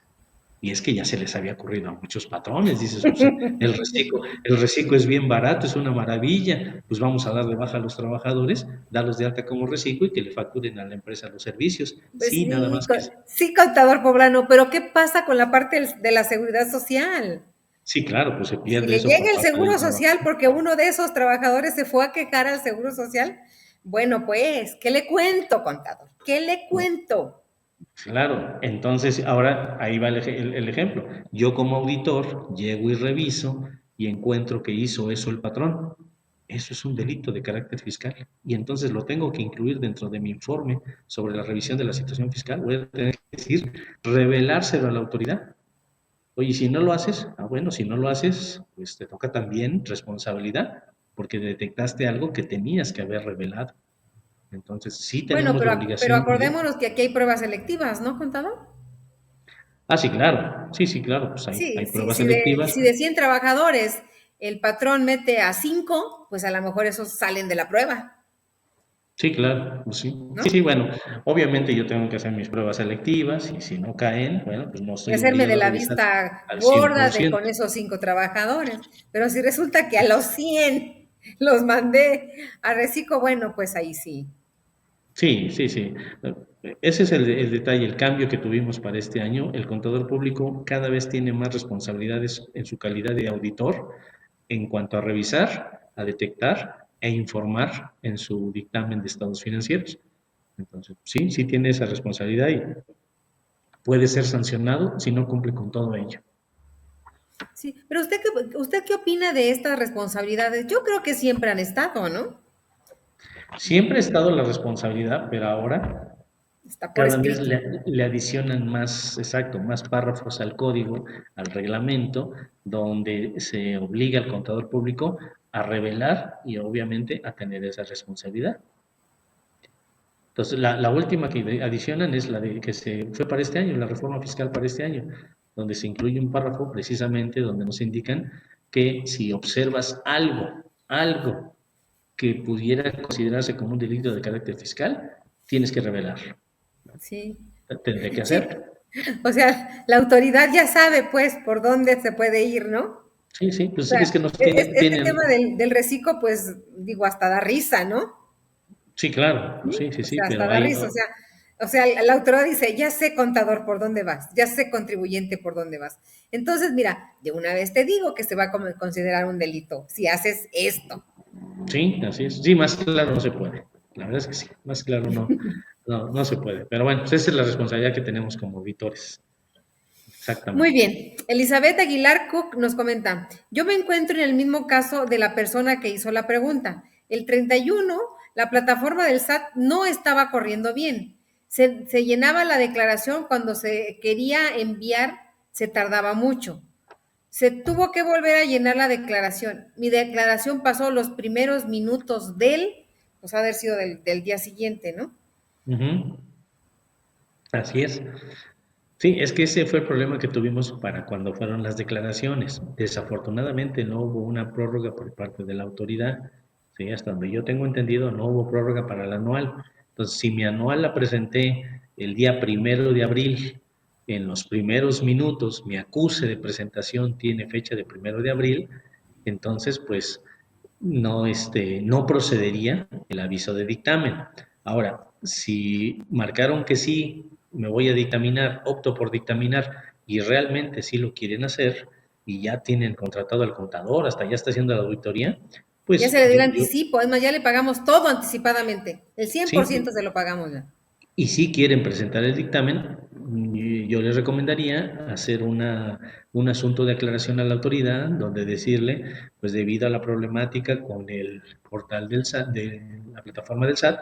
Y es que ya se les había ocurrido a muchos patrones, dices, pues, el reciclo es bien barato, es una maravilla, pues vamos a dar de baja a los trabajadores, darlos de alta como reciclo y que le facturen a la empresa los servicios. Pues Sí, nada sí, más que sí. sí, contador poblano, pero ¿qué pasa con la parte de la seguridad social? Sí, claro, pues se Si pierde le eso por llega el parte del seguro trabajo. social porque uno de esos trabajadores se fue a quejar al seguro social, bueno, pues, ¿qué le cuento, contador? ¿Qué le cuento? Claro, entonces ahora ahí va el ejemplo. Yo como auditor llego y reviso y encuentro que hizo eso el patrón. Eso es un delito de carácter fiscal y entonces lo tengo que incluir dentro de mi informe sobre la revisión de la situación fiscal. Voy a tener que decir, revelárselo a la autoridad. Oye, si no lo haces, bueno, si no lo haces, pues te toca también responsabilidad porque detectaste algo que tenías que haber revelado. Entonces sí Bueno, tenemos la pero obligación de... acordémonos que aquí hay pruebas selectivas, ¿no, contador? Ah, sí, claro. Sí, sí, claro. Pues hay Sí, sí, pruebas selectivas. si de 100 trabajadores el patrón mete a 5, pues a lo mejor esos salen de la prueba, Sí, claro. Pues sí. Sí, ¿no? sí, bueno. Obviamente yo tengo que hacer mis pruebas selectivas y si no caen, bueno, pues no Y estoy hacerme de obligado a la revisar vista al gorda de 100%. con esos 5 trabajadores. Pero si resulta que a los 100 los mandé a reciclo, bueno, pues ahí sí. Sí, sí, sí. Ese es el detalle, el cambio que tuvimos para este año. El contador público cada vez tiene más responsabilidades en su calidad de auditor en cuanto a revisar, a detectar e informar en su dictamen de estados financieros. Entonces, sí, sí tiene esa responsabilidad y puede ser sancionado si no cumple con todo ello. Sí, pero usted qué opina de estas responsabilidades? Yo creo que siempre han estado, ¿no? Siempre ha estado la responsabilidad, pero ahora Está por cada vez escrito. le adicionan más, exacto, más párrafos al código, al reglamento, donde se obliga al contador público a revelar y obviamente a tener esa responsabilidad. Entonces, la última que adicionan es la de que se fue para este año, la reforma fiscal para este año, donde se incluye un párrafo precisamente donde nos indican que si observas algo que pudiera considerarse como un delito de carácter fiscal, tienes que revelarlo. Sí. Tendré que Sí. hacerlo. O sea, la autoridad ya sabe, pues, por dónde se puede ir, ¿no? Sí, sí, O pues sea, es que nos este tema tienen, del reciclo, pues, digo, hasta da risa, ¿no? sí, claro, pues ¿Sí? sí, sí, O sí, sea, hasta pero da hay, risa. O sea, la autoridad dice, ya sé contador por dónde vas, ya sé contribuyente por dónde vas. Entonces, mira, de una vez te digo que se va a considerar un delito si haces esto. sí, así es, sí, más claro no se puede, la verdad es que sí, más claro no se puede, pero bueno, pues esa es la responsabilidad que tenemos como auditores, Muy exactamente. bien. Elizabeth Aguilar Cook nos comenta, yo me encuentro en el mismo caso de la persona que hizo la pregunta. El 31, la plataforma del SAT no estaba corriendo bien. Se llenaba la declaración cuando se quería enviar, se tardaba mucho. Se tuvo que volver a llenar la declaración. Mi declaración pasó los primeros minutos pues ha de haber sido del día siguiente, ¿no? Ujú. Así es. Sí, es que ese fue el problema que tuvimos para cuando fueron las declaraciones. Desafortunadamente no hubo una prórroga por parte de la autoridad. Sí, hasta donde yo tengo entendido, no hubo prórroga para el anual. Entonces, si mi anual la presenté el día 1 de abril, en los primeros minutos mi acuse de presentación tiene fecha de 1 de abril, entonces pues no procedería el aviso de dictamen. Ahora, si marcaron que sí, me voy a dictaminar, opto por dictaminar y realmente sí lo quieren hacer y ya tienen contratado al contador, hasta ya está haciendo la auditoría, Ya pues se le dio el yo anticipo, es más, ya le pagamos todo anticipadamente. El cien por sí, ciento se lo pagamos ya. y si quieren presentar el dictamen, yo les recomendaría hacer un asunto de aclaración a la autoridad, donde decirle, pues debido a la problemática con el portal del SAT, de la plataforma del SAT,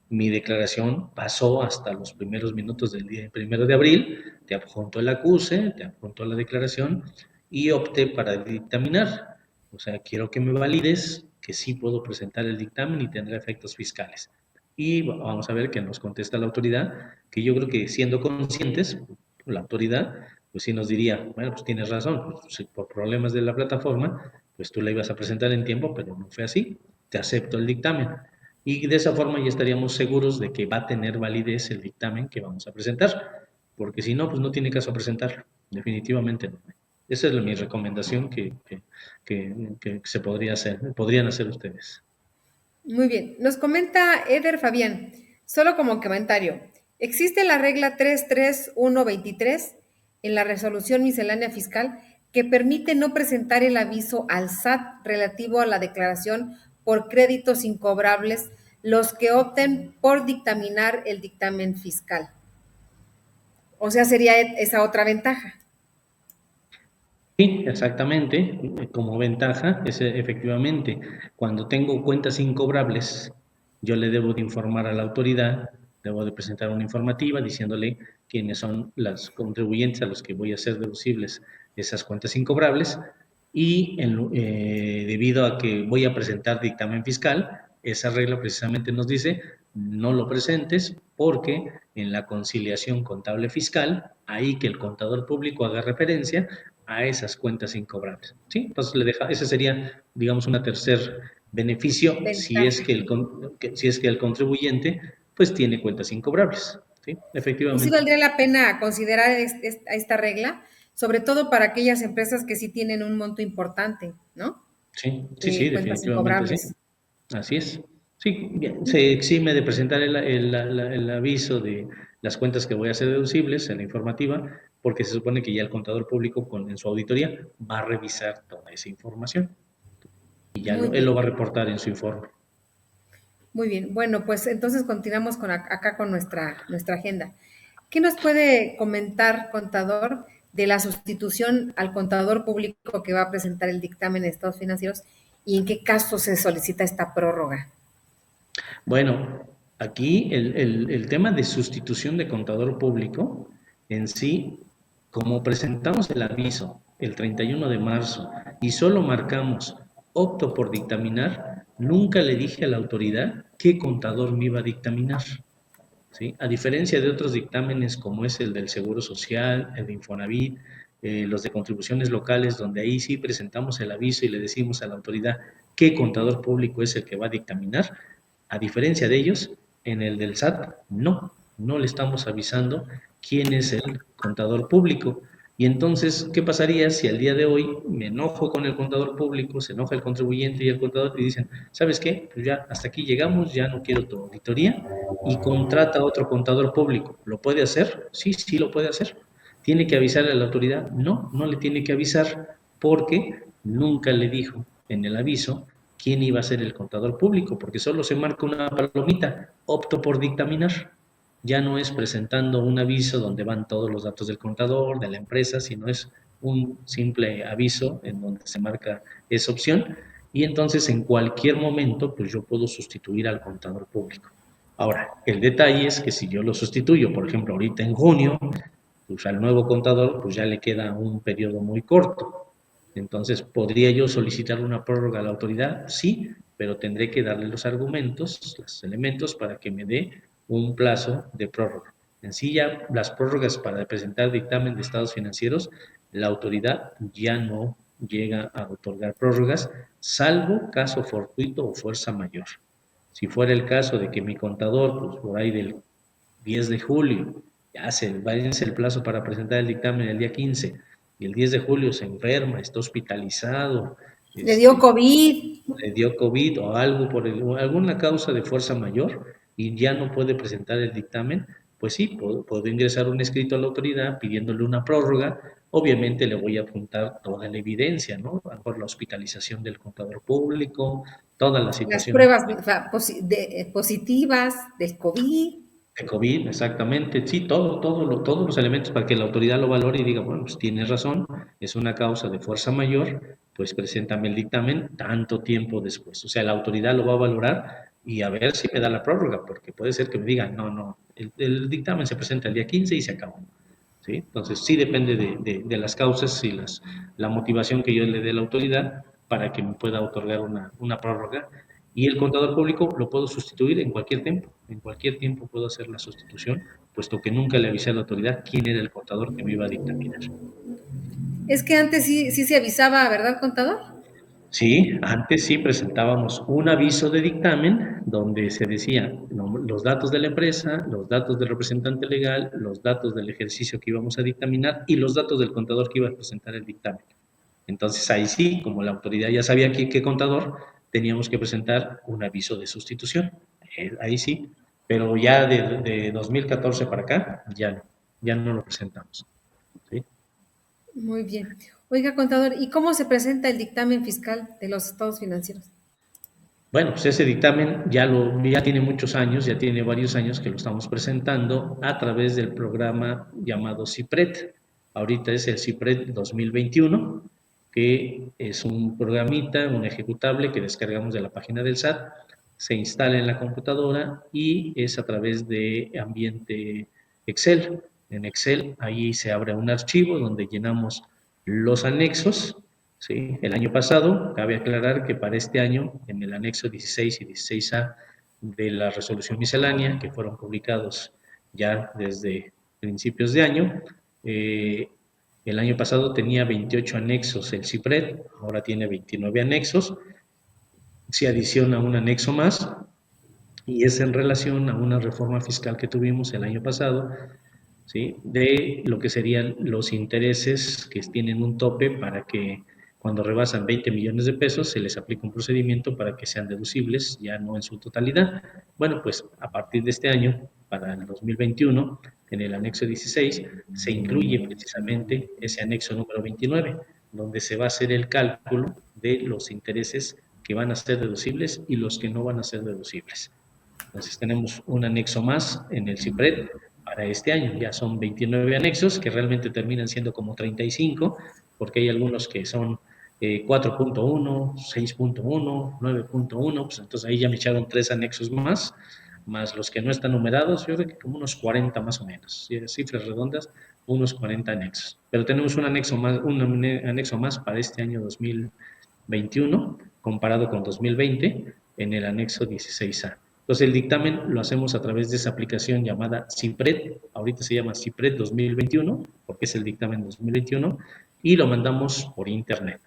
mi declaración pasó hasta los primeros minutos del día 1 de abril, te adjunto el acuse, te adjunto la declaración y opté para dictaminar. O sea, quiero que me valides que sí puedo presentar el dictamen y tendrá efectos fiscales. Y vamos a ver qué nos contesta la autoridad, que yo creo que siendo conscientes, la autoridad, pues sí nos diría, bueno, pues tienes razón, pues, si por problemas de la plataforma, pues tú la ibas a presentar en tiempo, pero no fue así, te acepto el dictamen. Y de esa forma ya estaríamos seguros de que va a tener validez el dictamen que vamos a presentar, porque si no, pues no tiene caso presentarlo, definitivamente no. Esa es mi recomendación que se podría hacer, podrían hacer ustedes. Muy bien. Nos comenta Eder Fabián, solo como comentario. Existe la regla 33123 en la resolución miscelánea fiscal que permite no presentar el aviso al SAT relativo a la declaración por créditos incobrables los que opten por dictaminar el dictamen fiscal. O sea, sería esa otra ventaja. Sí, exactamente. Como ventaja es efectivamente cuando tengo cuentas incobrables, yo le debo de informar a la autoridad, debo de presentar una informativa diciéndole quiénes son los contribuyentes a los que voy a hacer deducibles esas cuentas incobrables y debido a que voy a presentar dictamen fiscal, esa regla precisamente nos dice no lo presentes porque en la conciliación contable fiscal, ahí que el contador público haga referencia a esas cuentas incobrables. ¿Sí? Entonces, ese sería, digamos, un tercer beneficio si es Ventaja. si es que el contribuyente pues tiene cuentas incobrables. ¿Sí? Y sí Efectivamente. valdría la pena considerar esta regla, sobre todo para aquellas empresas que sí tienen un monto importante, ¿no? Sí, sí, sí, De cuentas definitivamente sí. incobrables. Así es. Sí, bien, se exime de presentar el aviso de las cuentas que voy a hacer deducibles en la informativa, porque se supone que ya el contador público en su auditoría va a revisar toda esa información y ya Muy él lo bien, va a reportar en su informe. muy bien. Bueno, pues entonces continuamos acá con nuestra agenda. ¿Qué nos puede comentar, contador, de la sustitución al contador público que va a presentar el dictamen de estados financieros y en qué caso se solicita esta prórroga? Bueno, aquí el tema de sustitución de contador público en sí, como presentamos el aviso el 31 de marzo y solo marcamos opto por dictaminar, nunca le dije a la autoridad qué contador me iba a dictaminar. ¿Sí? A diferencia de otros dictámenes como es el del Seguro Social, el de Infonavit, los de contribuciones locales, donde ahí sí presentamos el aviso y le decimos a la autoridad qué contador público es el que va a dictaminar, a diferencia de ellos, en el del SAT no le estamos avisando quién es el contador público. Y entonces, ¿qué pasaría si al día de hoy me enojo con el contador público, se enoja el contribuyente y el contador y dicen, ¿sabes qué? Pues ya hasta aquí llegamos, ya no quiero tu auditoría y contrata a otro contador público. ¿Lo puede hacer? Sí, sí lo puede hacer. ¿Tiene que avisarle a la autoridad? No le tiene que avisar porque nunca le dijo en el aviso quién iba a ser el contador público, porque solo se marca una palomita, opto por dictaminar. Ya no es presentando un aviso donde van todos los datos del contador, de la empresa, sino es un simple aviso en donde se marca esa opción y entonces en cualquier momento pues yo puedo sustituir al contador público. Ahora, el detalle es que si yo lo sustituyo, por ejemplo, ahorita en junio, pues al nuevo contador pues ya le queda un periodo muy corto. Entonces, ¿podría yo solicitar una prórroga a la autoridad? Sí, pero tendré que darle los argumentos, los elementos para que me dé un plazo de prórroga. En sí ya las prórrogas para presentar dictamen de estados financieros, la autoridad ya no llega a otorgar prórrogas, salvo caso fortuito o fuerza mayor. Si fuera el caso de que mi contador, pues por ahí del 10 de julio, ya se vence el plazo para presentar el dictamen el día 15, y el 10 de julio se enferma, está hospitalizado, Le dio COVID. le dio COVID o algo por alguna causa de fuerza mayor y ya no puede presentar el dictamen, pues sí, puedo ingresar un escrito a la autoridad pidiéndole una prórroga. Obviamente le voy a apuntar toda la evidencia, ¿no? A lo mejor la hospitalización del contador público, toda la Las situación pruebas positivas del COVID. de COVID, exactamente, sí, todos los elementos para que la autoridad lo valore y diga, bueno, pues tienes razón, es una causa de fuerza mayor, pues preséntame el dictamen tanto tiempo después. O sea, la autoridad lo va a valorar y a ver si me da la prórroga, porque puede ser que me digan, no, el dictamen se presenta el día 15 y se acabó. ¿Sí? Entonces, sí depende de las causas y la motivación que yo le dé a la autoridad para que me pueda otorgar una prórroga. Y el contador público lo puedo sustituir en cualquier tiempo puedo hacer la sustitución, puesto que nunca le avisé a la autoridad quién era el contador que me iba a dictaminar. Es que antes sí se avisaba, ¿verdad, contador? Sí, antes sí presentábamos un aviso de dictamen donde se decía los datos de la empresa, los datos del representante legal, los datos del ejercicio que íbamos a dictaminar y los datos del contador que iba a presentar el dictamen. Entonces ahí sí, como la autoridad ya sabía qué contador, teníamos que presentar un aviso de sustitución. Ahí sí, pero ya de 2014 para acá ya no lo presentamos. ¿Sí? Muy bien. Oiga, contador, ¿y cómo se presenta el dictamen fiscal de los estados financieros? Bueno, pues ese dictamen ya tiene muchos años, ya tiene varios años que lo estamos presentando a través del programa llamado CIPRED. Ahorita es el CIPRED 2021, que es un programita, un ejecutable que descargamos de la página del SAT, se instala en la computadora y es a través de ambiente Excel. En Excel ahí se abre un archivo donde llenamos los anexos. ¿Sí? El año pasado, cabe aclarar que para este año, en el anexo 16 y 16A de la resolución miscelánea, que fueron publicados ya desde principios de año, el año pasado tenía 28 anexos el CIPRED, ahora tiene 29 anexos, se adiciona un anexo más y es en relación a una reforma fiscal que tuvimos el año pasado, ¿sí? De lo que serían los intereses que tienen un tope para que cuando rebasan 20 millones de pesos se les aplique un procedimiento para que sean deducibles, ya no en su totalidad. Bueno, pues a partir de este año, para el 2021, en el anexo 16, se incluye precisamente ese anexo número 29, donde se va a hacer el cálculo de los intereses que van a ser deducibles y los que no van a ser deducibles. Entonces tenemos un anexo más en el CIPRED para este año. Ya son 29 anexos que realmente terminan siendo como 35, porque hay algunos que son 4.1, 6.1, 9.1, pues entonces ahí ya me echaron 3 anexos más los que no están numerados, yo creo que como unos 40 más o menos, cifras redondas, unos 40 anexos. Pero tenemos un anexo más para este año 2021, comparado con 2020, en el anexo 16A. Entonces el dictamen lo hacemos a través de esa aplicación llamada CIPRED, ahorita se llama CIPRED 2021, porque es el dictamen 2021, y lo mandamos por internet.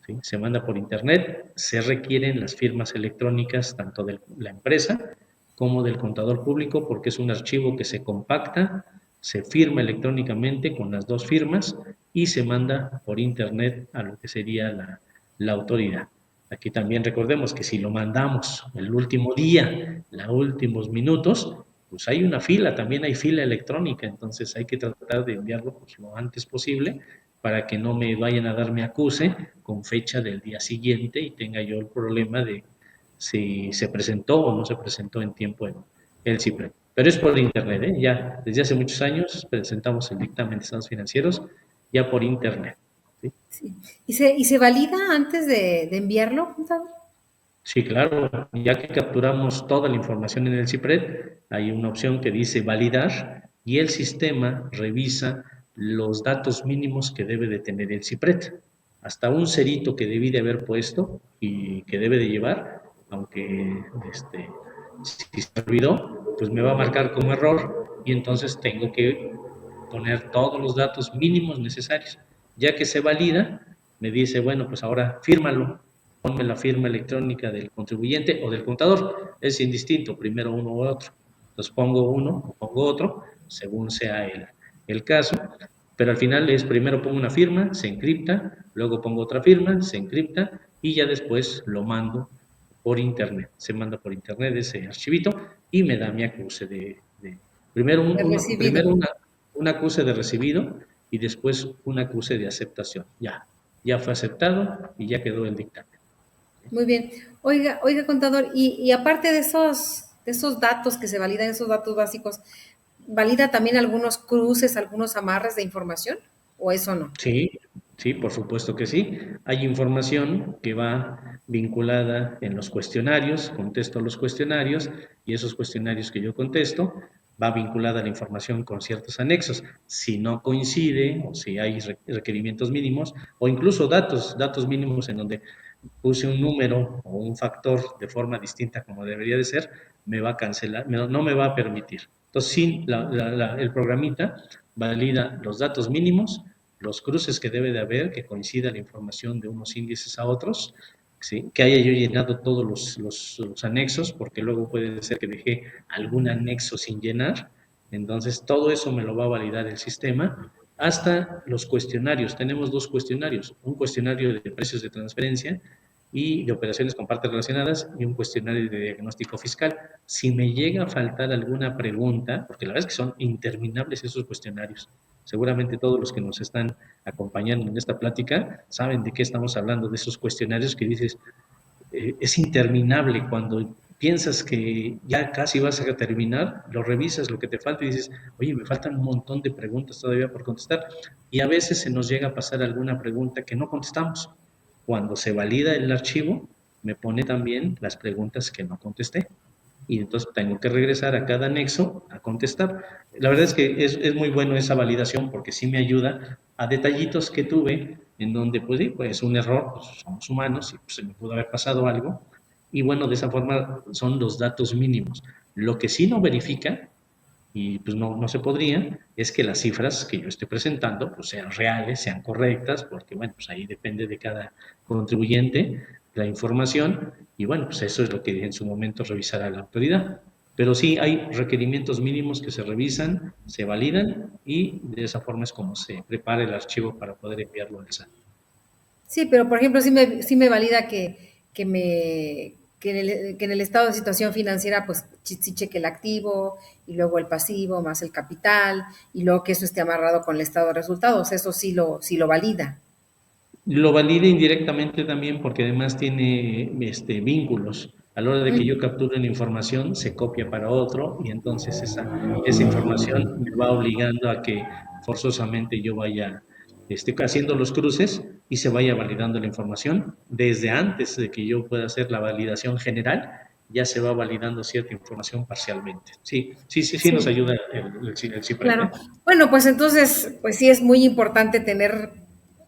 ¿Sí? Se manda por internet, se requieren las firmas electrónicas tanto de la empresa como del contador público, porque es un archivo que se compacta, se firma electrónicamente con las dos firmas y se manda por internet a lo que sería la autoridad. Aquí también recordemos que si lo mandamos el último día, los últimos minutos, pues hay una fila, también hay fila electrónica, entonces hay que tratar de enviarlo pues, lo antes posible para que no me vayan a dar mi acuse con fecha del día siguiente y tenga yo el problema de si se presentó o no se presentó en tiempo el CIPRE. Pero es por internet, ¿eh? Ya desde hace muchos años presentamos el dictamen de estados financieros ya por internet. ¿Sí? Sí. ¿Y se valida antes de enviarlo, contador? Sí, claro, ya que capturamos toda la información en el CIPRED, hay una opción que dice validar y el sistema revisa los datos mínimos que debe de tener el CIPRED. hasta un cerito que debí de haber puesto y que debe de llevar, aunque si se olvidó, pues me va a marcar como error y entonces tengo que poner todos los datos mínimos necesarios. Ya que se valida, me dice, bueno, pues ahora fírmalo, ponme la firma electrónica del contribuyente o del contador, es indistinto, primero uno u otro. Entonces pongo uno o pongo otro, según sea el caso, pero al final es primero pongo una firma, se encripta, luego pongo otra firma, se encripta y ya después lo mando por internet. Se manda por internet ese archivito y me da mi acuse primero, De recibido. primero un acuse de recibido y después un acuse de aceptación. Ya fue aceptado y ya quedó el dictamen. Muy bien. Oiga, contador, y aparte de esos datos que se validan, esos datos básicos, ¿valida también algunos cruces, algunos amarres de información? ¿O eso no? Sí, sí, por supuesto que sí. Hay información que va vinculada en los cuestionarios, contesto los cuestionarios y esos cuestionarios que yo contesto va vinculada la información con ciertos anexos. Si no coincide o si hay requerimientos mínimos o incluso datos mínimos en donde puse un número o un factor de forma distinta como debería de ser, me va a cancelar, no me va a permitir. Entonces, sí, el programita valida los datos mínimos, los cruces que debe de haber, que coincida la información de unos índices a otros, ¿sí? Que haya yo llenado todos los anexos, porque luego puede ser que dejé algún anexo sin llenar, entonces todo eso me lo va a validar el sistema, hasta los cuestionarios. Tenemos dos cuestionarios, un cuestionario de precios de transferencia y de operaciones con partes relacionadas y un cuestionario de diagnóstico fiscal. Si me llega a faltar alguna pregunta, porque la verdad es que son interminables esos cuestionarios, seguramente todos los que nos están acompañando en esta plática saben de qué estamos hablando, de esos cuestionarios que dices, es interminable cuando piensas que ya casi vas a terminar, lo revisas lo que te falta y dices, oye, me faltan un montón de preguntas todavía por contestar. Y a veces se nos llega a pasar alguna pregunta que no contestamos. Cuando se valida el archivo, me pone también las preguntas que no contesté. Y entonces tengo que regresar a cada anexo a contestar. La verdad es que es muy bueno esa validación porque sí me ayuda a detallitos que tuve en donde pues sí, pues un error, pues somos humanos y pues, se me pudo haber pasado algo. Y bueno, de esa forma son los datos mínimos. Lo que sí no verifica, y pues no se podría, es que las cifras que yo esté presentando pues sean reales, sean correctas, porque bueno, pues ahí depende de cada contribuyente la información y bueno, pues eso es lo que en su momento revisará la autoridad. Pero sí hay requerimientos mínimos que se revisan, se validan y de esa forma es como se prepara el archivo para poder enviarlo al SAT. Sí, pero por ejemplo, sí me valida que en el estado de situación financiera, pues sí cheque el activo y luego el pasivo más el capital y luego que eso esté amarrado con el estado de resultados. Eso sí lo valida. Lo valida indirectamente también porque además tiene vínculos. A la hora de que yo capture la información, se copia para otro y entonces esa información me va obligando a que forzosamente yo vaya haciendo los cruces y se vaya validando la información. Desde antes de que yo pueda hacer la validación general, ya se va validando cierta información parcialmente. Sí nos Sí, ayuda el CIPREP, claro. ¿eh? Bueno, pues entonces, pues sí es muy importante tener,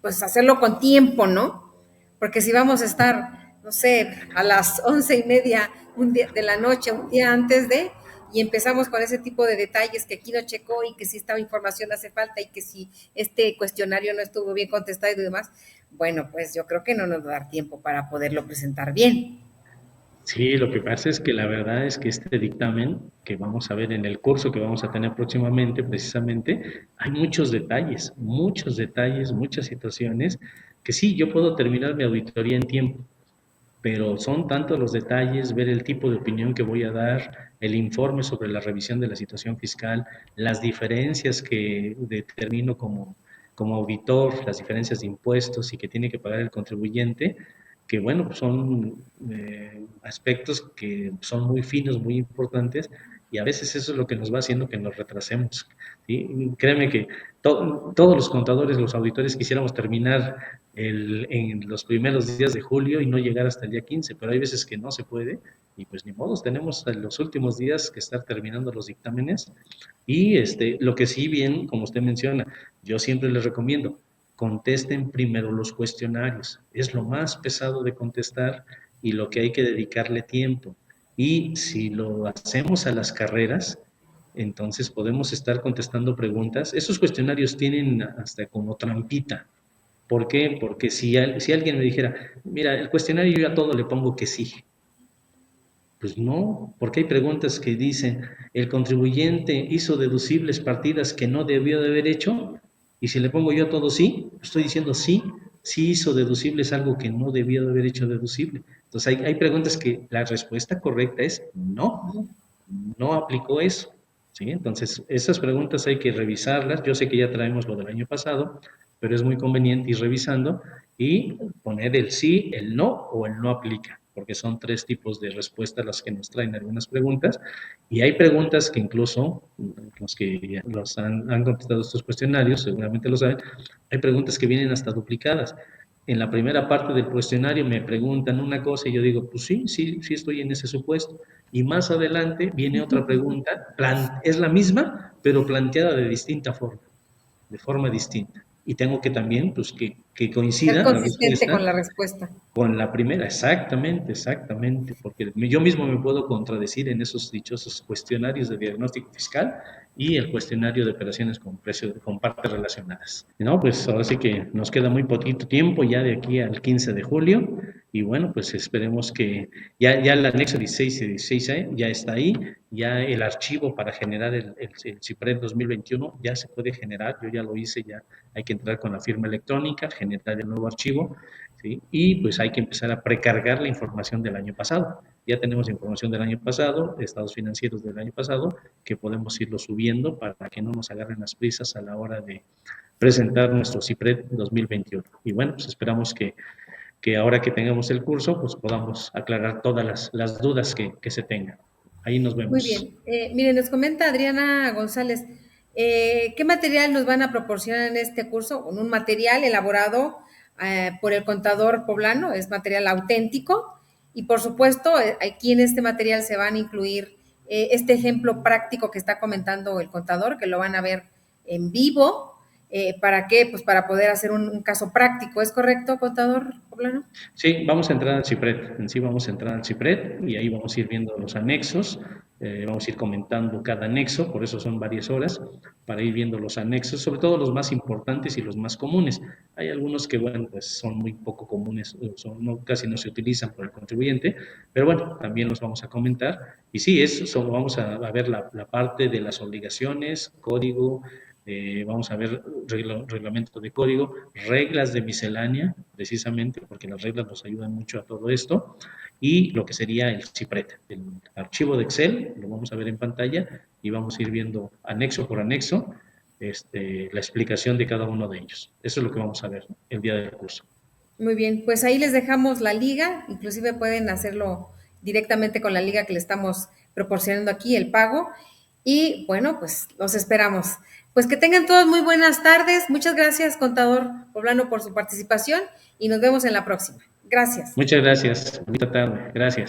pues hacerlo con tiempo, ¿no? Porque si vamos a estar, no sé, a las 11:30 de la noche, un día antes de, y empezamos con ese tipo de detalles que aquí no checó y que si esta información hace falta y que si este cuestionario no estuvo bien contestado y demás, bueno, pues yo creo que no nos va a dar tiempo para poderlo presentar bien. Sí, lo que pasa es que la verdad es que este dictamen que vamos a ver en el curso que vamos a tener próximamente, precisamente, hay muchos detalles, muchas situaciones que sí, yo puedo terminar mi auditoría en tiempo, pero son tantos los detalles, ver el tipo de opinión que voy a dar, el informe sobre la revisión de la situación fiscal, las diferencias que determino como auditor, las diferencias de impuestos y que tiene que pagar el contribuyente, que bueno, pues son aspectos que son muy finos, muy importantes, y a veces eso es lo que nos va haciendo que nos retrasemos. ¿Sí? Créeme que todos los contadores, los auditores quisiéramos terminar en los primeros días de julio y no llegar hasta el día 15, pero hay veces que no se puede y pues ni modo, tenemos en los últimos días que estar terminando los dictámenes y lo que sí bien, como usted menciona, yo siempre les recomiendo, contesten primero los cuestionarios. Es lo más pesado de contestar y lo que hay que dedicarle tiempo. Y si lo hacemos a las carreras, entonces podemos estar contestando preguntas. Esos cuestionarios tienen hasta como trampita. ¿Por qué? Porque si alguien me dijera, mira, el cuestionario yo a todo le pongo que sí. Pues no, porque hay preguntas que dicen, el contribuyente hizo deducibles partidas que no debió de haber hecho, y si le pongo yo a todo sí, estoy diciendo sí, sí hizo deducibles algo que no debió de haber hecho deducible. Entonces hay preguntas que la respuesta correcta es no, no aplicó eso. ¿Sí? Entonces, esas preguntas hay que revisarlas. Yo sé que ya traemos lo del año pasado, pero es muy conveniente ir revisando y poner el sí, el no o el no aplica, porque son 3 tipos de respuestas las que nos traen algunas preguntas. Y hay preguntas que incluso los que los han contestado estos cuestionarios, seguramente lo saben, hay preguntas que vienen hasta duplicadas. En la primera parte del cuestionario me preguntan una cosa y yo digo, pues sí, sí, sí estoy en ese supuesto. Y más adelante viene otra pregunta, es la misma, pero planteada de forma distinta. Y tengo que también, pues, que Ser coincida la consistente con respuesta la respuesta. con la primera, exactamente, exactamente, porque yo mismo me puedo contradecir en esos dichosos cuestionarios de diagnóstico fiscal y el cuestionario de operaciones con partes relacionadas. No, pues ahora sí que nos queda muy poquito tiempo ya de aquí al 15 de julio y bueno, pues esperemos que ya el anexo 16 y 16A ya está ahí, ya el archivo para generar el CIPRED 2021 ya se puede generar, yo ya lo hice, ya hay que entrar con la firma electrónica, generar el nuevo archivo. ¿Sí? Y pues hay que empezar a precargar la información del año pasado. Ya tenemos información del año pasado, estados financieros del año pasado, que podemos irlo subiendo para que no nos agarren las prisas a la hora de presentar nuestro CIPRED 2021. Y bueno, pues esperamos que ahora que tengamos el curso, pues podamos aclarar todas las dudas que se tengan. Ahí nos Muy vemos. bien. Miren, nos comenta Adriana González, ¿qué material nos van a proporcionar en este curso? Un material elaborado por el contador poblano, es material auténtico y por supuesto aquí en este material se van a incluir este ejemplo práctico que está comentando el contador, que lo van a ver en vivo. ¿Para qué? Pues para poder hacer un caso práctico. ¿Es correcto, contador poblano? Sí, vamos a entrar al CIPRED, en sí vamos a entrar al CIPRED y ahí vamos a ir viendo los anexos, vamos a ir comentando cada anexo, por eso son varias horas, para ir viendo los anexos, sobre todo los más importantes y los más comunes. Hay algunos que, bueno, pues son muy poco comunes, casi no se utilizan por el contribuyente, pero bueno, también los vamos a comentar. Y sí, solo vamos a ver la parte de las obligaciones, código, vamos a ver reglamento de código, reglas de miscelánea, precisamente, porque las reglas nos ayudan mucho a todo esto, y lo que sería el CIPRED, el archivo de Excel, lo vamos a ver en pantalla, y vamos a ir viendo anexo por anexo la explicación de cada uno de ellos. Eso es lo que vamos a ver el día del curso. Muy bien, pues ahí les dejamos la liga, inclusive pueden hacerlo directamente con la liga que le estamos proporcionando aquí, el pago. Y bueno, pues los esperamos. Pues que tengan todos muy buenas tardes. Muchas gracias, contador Poblano, por su participación y nos vemos en la próxima. Gracias. Muchas gracias. Bonita tarde. Gracias.